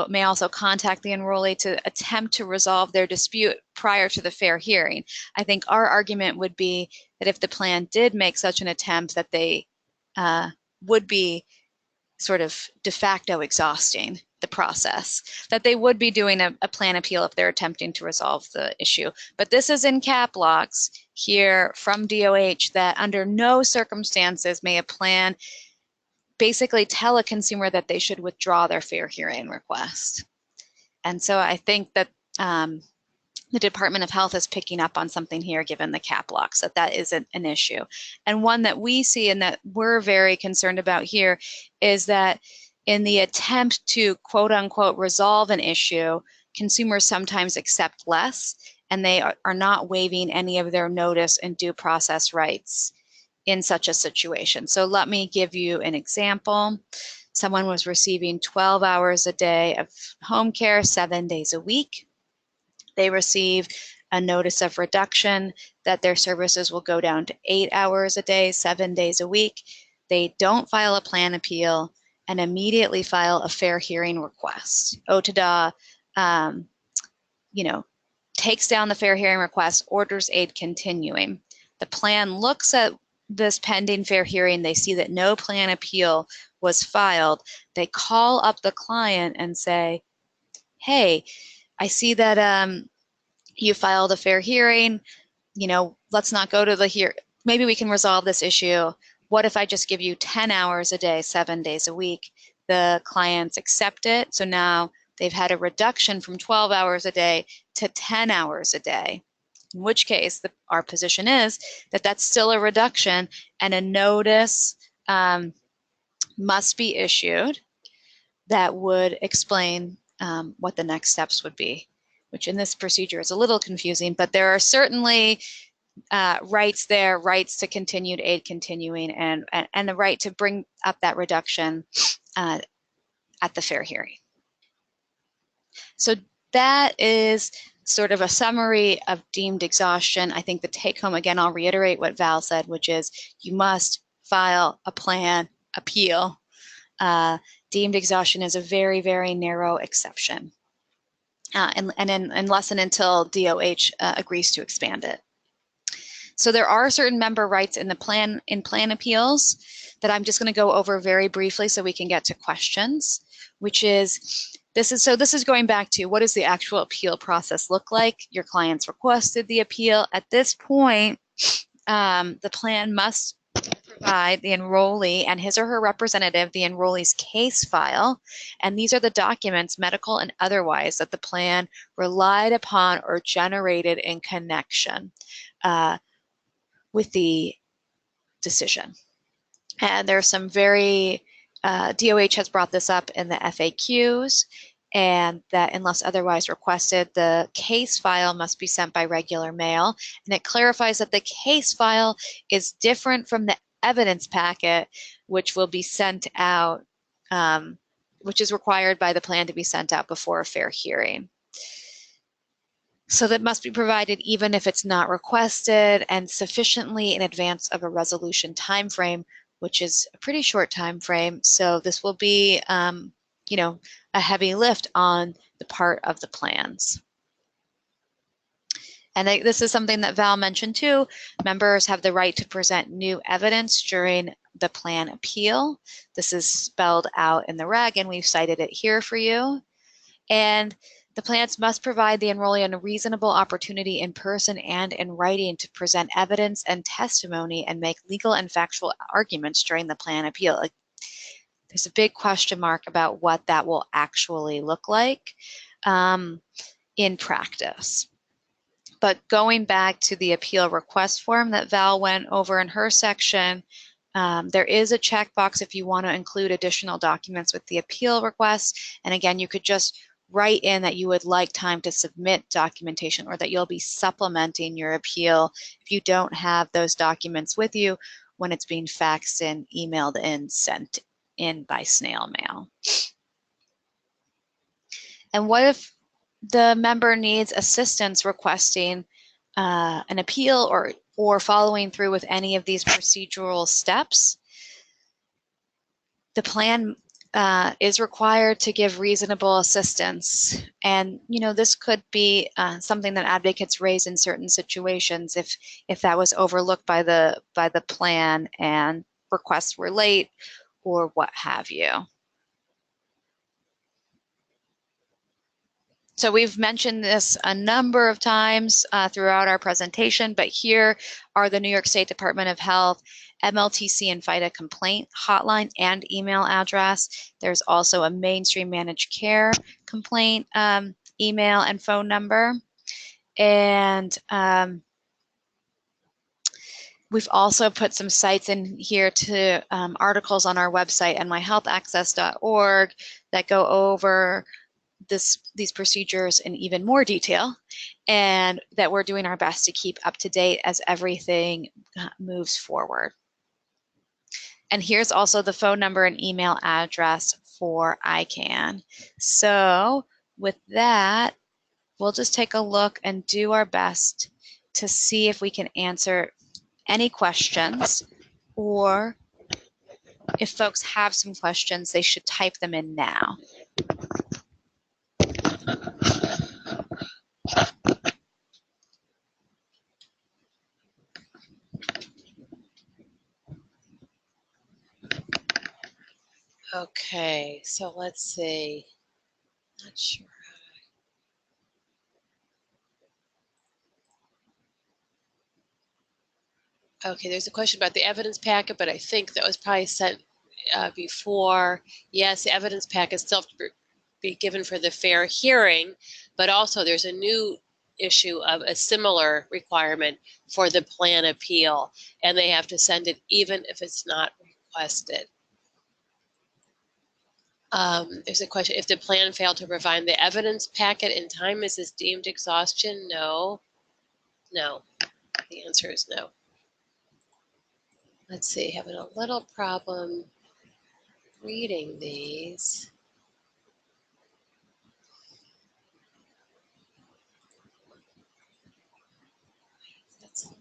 may also contact the enrollee to attempt to resolve their dispute prior to the fair hearing. I think our argument would be that if the plan did make such an attempt, that they would be sort of de facto exhausting the process, that they would be doing a plan appeal if they're attempting to resolve the issue. But this is in cap locks here from DOH that under no circumstances may a plan basically tell a consumer that they should withdraw their fair hearing request. And so I think that the Department of Health is picking up on something here given the cap locks, that is an issue. And one that we see and that we're very concerned about here is that in the attempt to quote unquote resolve an issue, consumers sometimes accept less and they are not waiving any of their notice and due process rights in such a situation. So let me give you an example. Someone was receiving 12 hours a day of home care 7 days a week. They received a notice of reduction that their services will go down to 8 hours a day, 7 days a week. They don't file a plan appeal and immediately file a fair hearing request. OTDA, takes down the fair hearing request, orders aid continuing. The plan looks at this pending fair hearing. They see that no plan appeal was filed. They call up the client and say, hey, I see that you filed a fair hearing. Let's not go to the hearing. Maybe we can resolve this issue. What if I just give you 10 hours a day, 7 days a week? The clients accept it. So now they've had a reduction from 12 hours a day to 10 hours a day. In which case, our position is that that's still a reduction and a notice must be issued that would explain what the next steps would be, which in this procedure is a little confusing, but there are certainly rights there, rights to continued aid continuing and the right to bring up that reduction at the fair hearing. So that is sort of a summary of deemed exhaustion. I think the take home, again, I'll reiterate what Val said, which is you must file a plan appeal. Deemed exhaustion is a very, very narrow exception. Unless and until DOH agrees to expand it. So there are certain member rights in the plan appeals that I'm just going to go over very briefly so we can get to questions, which is this is going back to what does the actual appeal process look like? Your clients requested the appeal. At this point, the plan must provide the enrollee and his or her representative the enrollee's case file, and these are the documents, medical and otherwise, that the plan relied upon or generated in connection with the decision. And there's some very, DOH has brought this up in the FAQs, and that unless otherwise requested, the case file must be sent by regular mail. And it clarifies that the case file is different from the evidence packet, which will be sent out, which is required by the plan to be sent out before a fair hearing. So that must be provided even if it's not requested and sufficiently in advance of a resolution timeframe, which is a pretty short time frame. So this will be, a heavy lift on the part of the plans. And this is something that Val mentioned too. Members have the right to present new evidence during the plan appeal. This is spelled out in the reg, and we've cited it here for you. And the plans must provide the enrollee a reasonable opportunity in person and in writing to present evidence and testimony and make legal and factual arguments during the plan appeal. There's a big question mark about what that will actually look like in practice. But going back to the appeal request form that Val went over in her section, there is a checkbox if you want to include additional documents with the appeal request. And again, you could just write in that you would like time to submit documentation or that you'll be supplementing your appeal if you don't have those documents with you when it's being faxed in, emailed in, sent in by snail mail. And what if the member needs assistance requesting an appeal or following through with any of these procedural steps? The plan is required to give reasonable assistance. And, this could be something that advocates raise in certain situations if that was overlooked by the plan and requests were late or what have you. So we've mentioned this a number of times throughout our presentation, but here are the New York State Department of Health MLTC and FIDA complaint hotline and email address. There's also a mainstream managed care complaint email and phone number. And we've also put some sites in here to articles on our website, nyhealthaccess.org, that go over these procedures in even more detail, and that we're doing our best to keep up to date as everything moves forward. And here's also the phone number and email address for ICANN. So with that, we'll just take a look and do our best to see if we can answer any questions, or if folks have some questions, they should type them in now. Okay, so let's see. Not sure. Okay, there's a question about the evidence packet, but I think that was probably sent before. Yes, the evidence packet still have to be given for the fair hearing, but also there's a new issue of a similar requirement for the plan appeal, and they have to send it even if it's not requested. There's a question, if the plan failed to provide the evidence packet in time, is this deemed exhaustion? No. No. The answer is no. Let's see, having a little problem reading these. That's tiny.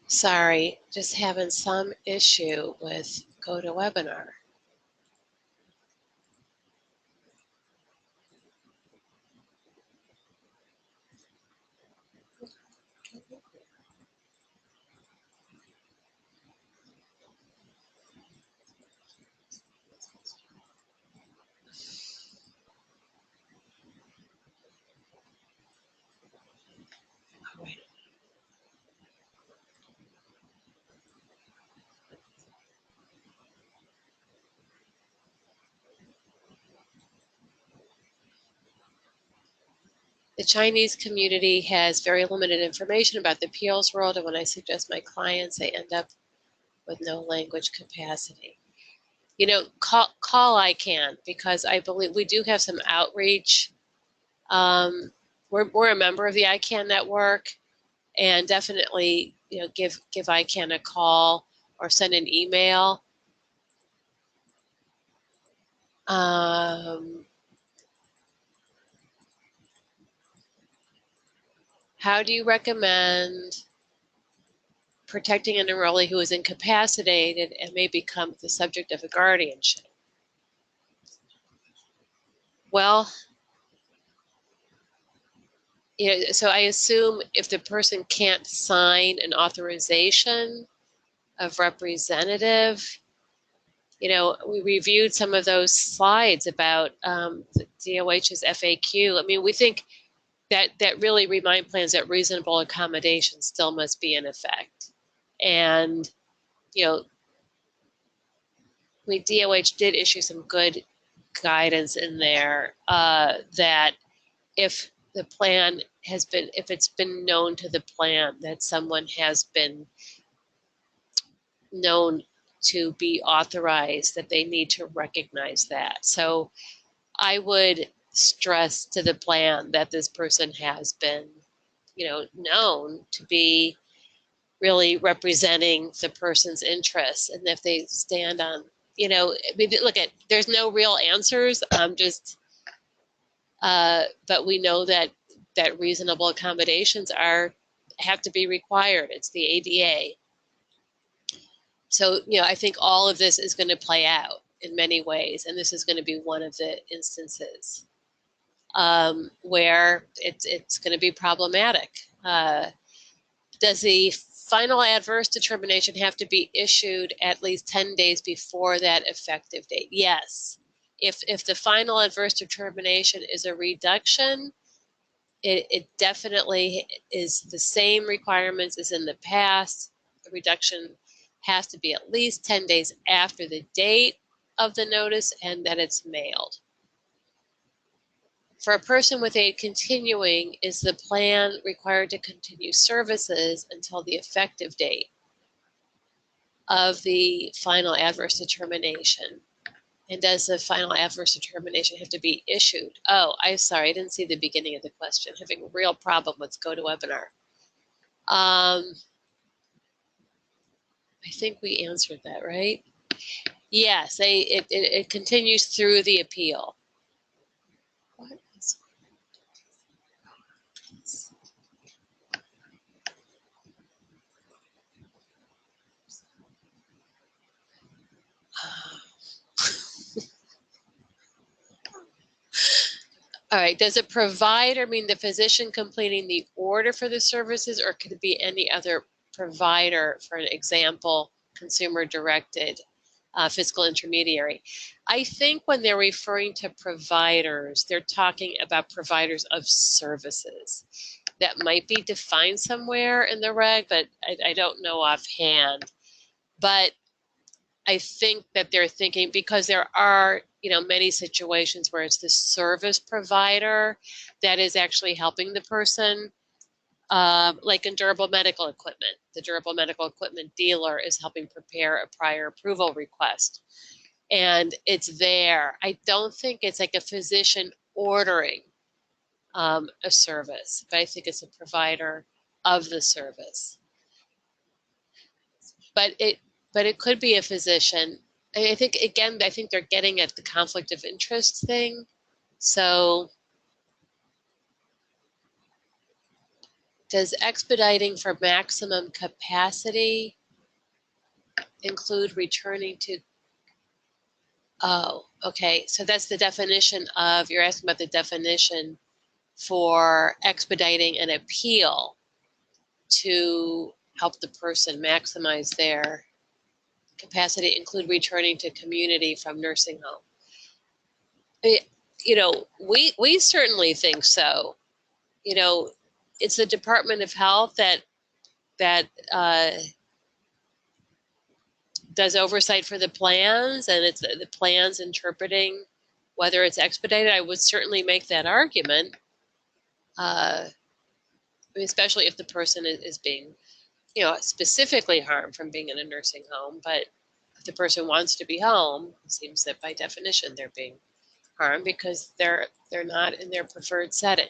Sorry, just having some issue with GoToWebinar. All right. The Chinese community has very limited information about the appeals world, and when I suggest my clients, they end up with no language capacity. Call ICANN, because I believe we do have some outreach. We're a member of the ICANN network, and definitely give ICANN a call or send an email. How do you recommend protecting an enrollee who is incapacitated and may become the subject of a guardianship? Well, so I assume if the person can't sign an authorization of representative, we reviewed some of those slides about the DOH's FAQ. I mean, we think that really remind plans that reasonable accommodation still must be in effect. And, DOH did issue some good guidance in there that if the plan if it's been known to the plan that someone has been known to be authorized, that they need to recognize that. So I would stress to the plan that this person has been, known to be really representing the person's interests. And if they stand on you know, I mean, look at, there's no real answers. But we know that reasonable accommodations have to be required. It's the ADA. So, you know, I think all of this is going to play out in many ways, and this is going to be one of the instances where it's going to be problematic. Does the final adverse determination have to be issued at least 10 days before that effective date? Yes. If the final adverse determination is a reduction, it definitely is the same requirements as in the past. The reduction has to be at least 10 days after the date of the notice and that it's mailed. For a person with aid continuing, is the plan required to continue services until the effective date of the final adverse determination? And does the final adverse determination have to be issued? Oh, I'm sorry, I didn't see the beginning of the question. Having a real problem with GoToWebinar. I think we answered that, right? Yes, it continues through the appeal. What is... All right, does a provider mean the physician completing the order for the services, or could it be any other provider, for an example, consumer-directed fiscal intermediary? I think when they're referring to providers, they're talking about providers of services. That might be defined somewhere in the reg, but I don't know offhand. But I think that they're thinking, because there are, you know, many situations where it's the service provider that is actually helping the person, like in durable medical equipment. The durable medical equipment dealer is helping prepare a prior approval request. And it's there. I don't think it's like a physician ordering a service, but I think it's a provider of the service. But it could be a physician. I think, again, I think they're getting at the conflict of interest thing. So does expediting for maximum capacity include returning to... Oh, okay. So that's the definition of, you're asking about the definition for expediting an appeal to help the person maximize their capacity, include returning to community from nursing home. You know, we certainly think so. You know, it's the Department of Health that does oversight for the plans, and it's the plans interpreting whether it's expedited. I would certainly make that argument, especially if the person is being, you know, specifically harmed from being in a nursing home. But if the person wants to be home, it seems that by definition they're being harmed because they're not in their preferred setting.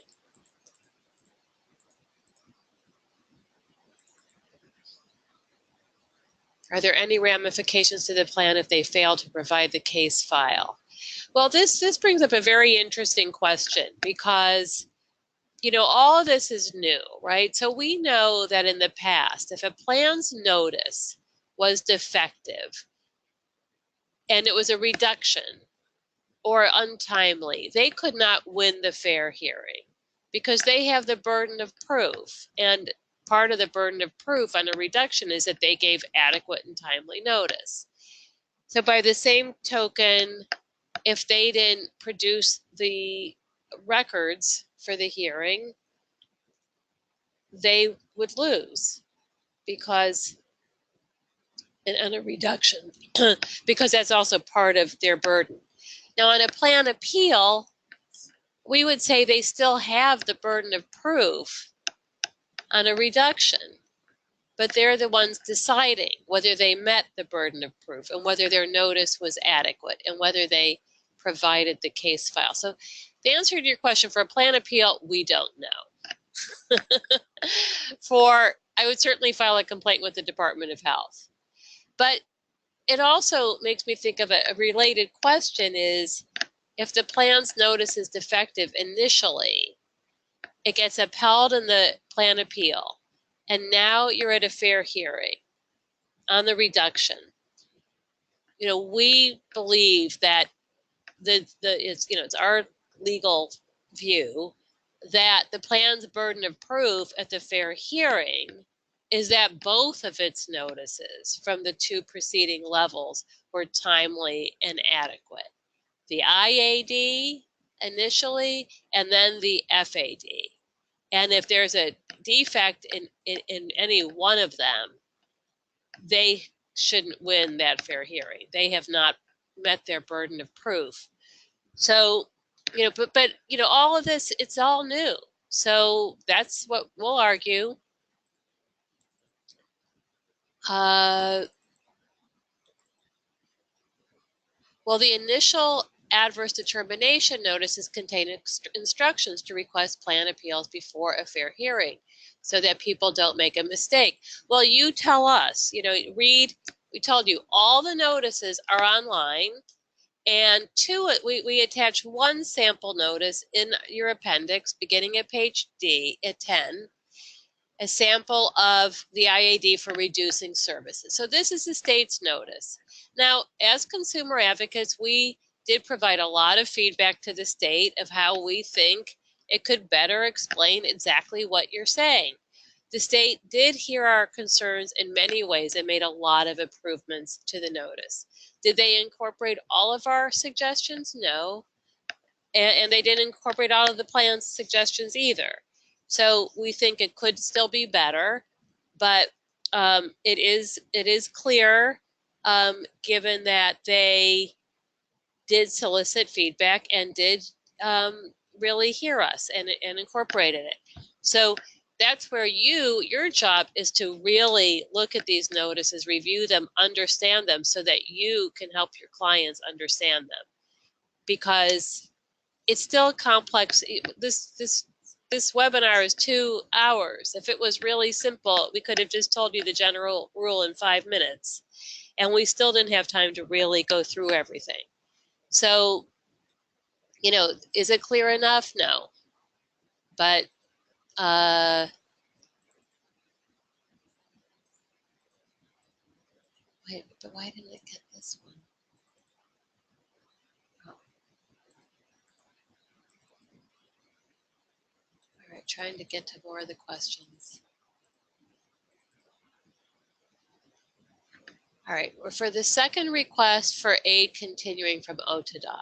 Are there any ramifications to the plan if they fail to provide the case file? Well, this brings up a very interesting question, because, you know, all of this is new, right? So we know that in the past, if a plan's notice was defective and it was a reduction or untimely, they could not win the fair hearing because they have the burden of proof. And part of the burden of proof on a reduction is that they gave adequate and timely notice. So by the same token, if they didn't produce the records for the hearing, they would lose because, and on a reduction, because that's also part of their burden. Now on a plan appeal, we would say they still have the burden of proof on a reduction, but they're the ones deciding whether they met the burden of proof and whether their notice was adequate and whether they provided the case file. So the answer to your question, for a plan appeal, we don't know. I would certainly file a complaint with the Department of Health. But it also makes me think of a related question is, if the plan's notice is defective initially, it gets upheld in the plan appeal, and now you're at a fair hearing on the reduction. You know, we believe that it's our legal view that the plan's burden of proof at the fair hearing is that both of its notices from the two preceding levels were timely and adequate. The IAD initially, and then the FAD. And if there's a defect in any one of them, they shouldn't win that fair hearing. They have not met their burden of proof. So, but all of this, it's all new. So that's what we'll argue. Well, the initial adverse determination notices contain instructions to request plan appeals before a fair hearing so that people don't make a mistake. Well, you tell us, we told you all the notices are online, and to it, we attach one sample notice in your appendix beginning at page D at 10, a sample of the IAD for reducing services. So this is the state's notice. Now, as consumer advocates, we did provide a lot of feedback to the state of how we think it could better explain exactly what you're saying. The state did hear our concerns in many ways and made a lot of improvements to the notice. Did they incorporate all of our suggestions? No. And they didn't incorporate all of the plan's suggestions either. So we think it could still be better, but it is clear, given that they did solicit feedback and did really hear us and incorporated it. So that's where your job is to really look at these notices, review them, understand them, so that you can help your clients understand them. Because it's still complex. This webinar is 2 hours. If it was really simple, we could have just told you the general rule in 5 minutes, and we still didn't have time to really go through everything. So, is it clear enough? No. But wait, but why didn't it get this one? Oh. All right, trying to get to more of the questions. All right, for the second request for aid continuing from OTDA,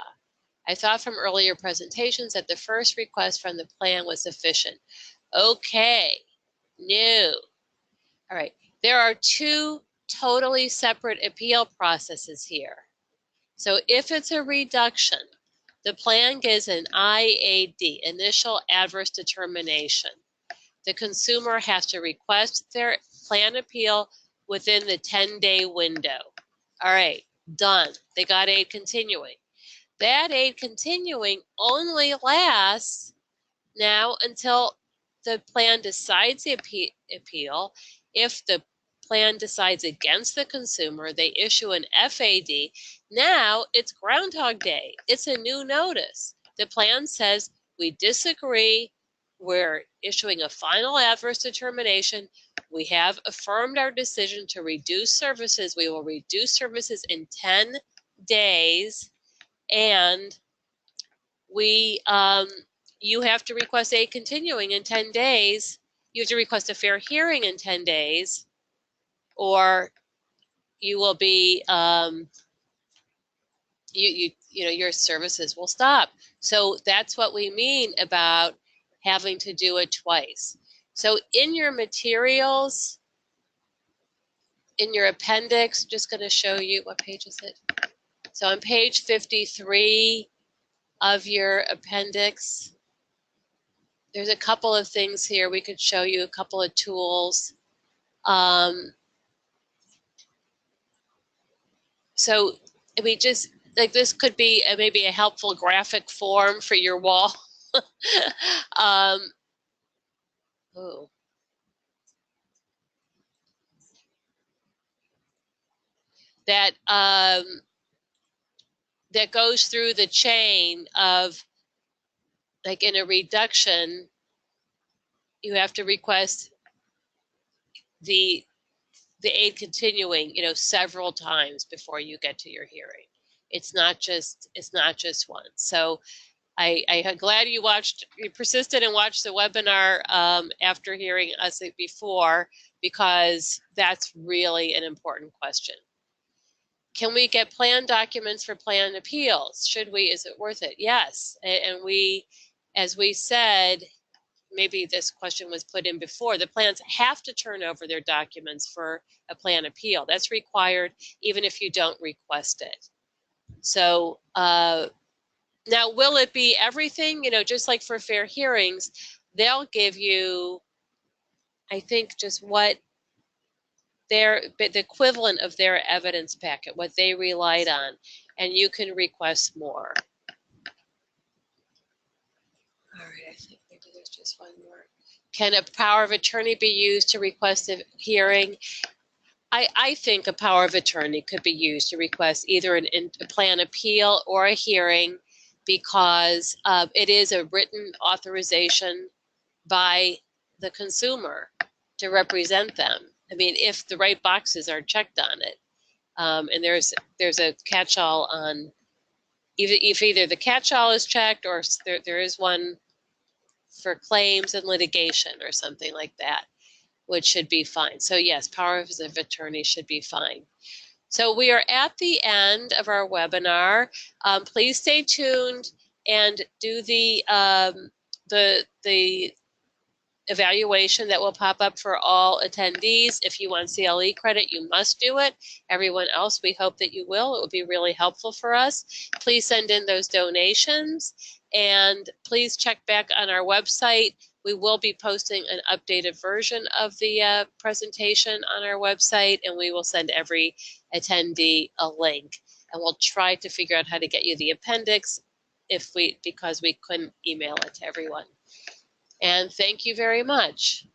I thought from earlier presentations that the first request from the plan was sufficient. Okay, no. All right, there are two totally separate appeal processes here. So if it's a reduction, the plan gives an IAD, initial adverse determination. The consumer has to request their plan appeal within the 10-day window. All right, done. They got aid continuing. That aid continuing only lasts now until the plan decides the appeal. If the plan decides against the consumer, they issue an FAD. Now it's Groundhog Day. It's a new notice. The plan says, we disagree. We're issuing a final adverse determination. We have affirmed our decision to reduce services. We will reduce services in 10 days. And you have to request aid continuing in 10 days. You have to request a fair hearing in 10 days, or you will be, your services will stop. So that's what we mean about having to do it twice. So in your materials, in your appendix, just going to show you, what page is it? So on page 53 of your appendix, there's a couple of things here. We could show you a couple of tools. So we just, like, this could be maybe a helpful graphic form for your wall. that that goes through the chain of, like in a reduction, you have to request the aid continuing, several times before you get to your hearing. It's not just once. So I'm glad you persisted and watched the webinar after hearing us before, because that's really an important question. Can we get plan documents for plan appeals? Should we? Is it worth it? Yes. And we, as we said, maybe this question was put in before, the plans have to turn over their documents for a plan appeal. That's required even if you don't request it. So now, will it be everything? Just like for fair hearings, they'll give you, I think, just what the equivalent of their evidence packet, what they relied on, and you can request more. All right, I think maybe there's just one more. Can a power of attorney be used to request a hearing? I think a power of attorney could be used to request either a plan appeal or a hearing, because it is a written authorization by the consumer to represent them. I mean, if the right boxes are checked on it, and there's a catch-all on, if either the catch-all is checked or there is one for claims and litigation or something like that, which should be fine. So yes, powers of attorney should be fine. So we are at the end of our webinar. Please stay tuned and do the evaluation that will pop up for all attendees. If you want CLE credit, you must do it. Everyone else, we hope that you will. It will be really helpful for us. Please send in those donations, and please check back on our website. We will be posting an updated version of the presentation on our website, and we will send every attendee a link. And we'll try to figure out how to get you the appendix because we couldn't email it to everyone. And thank you very much.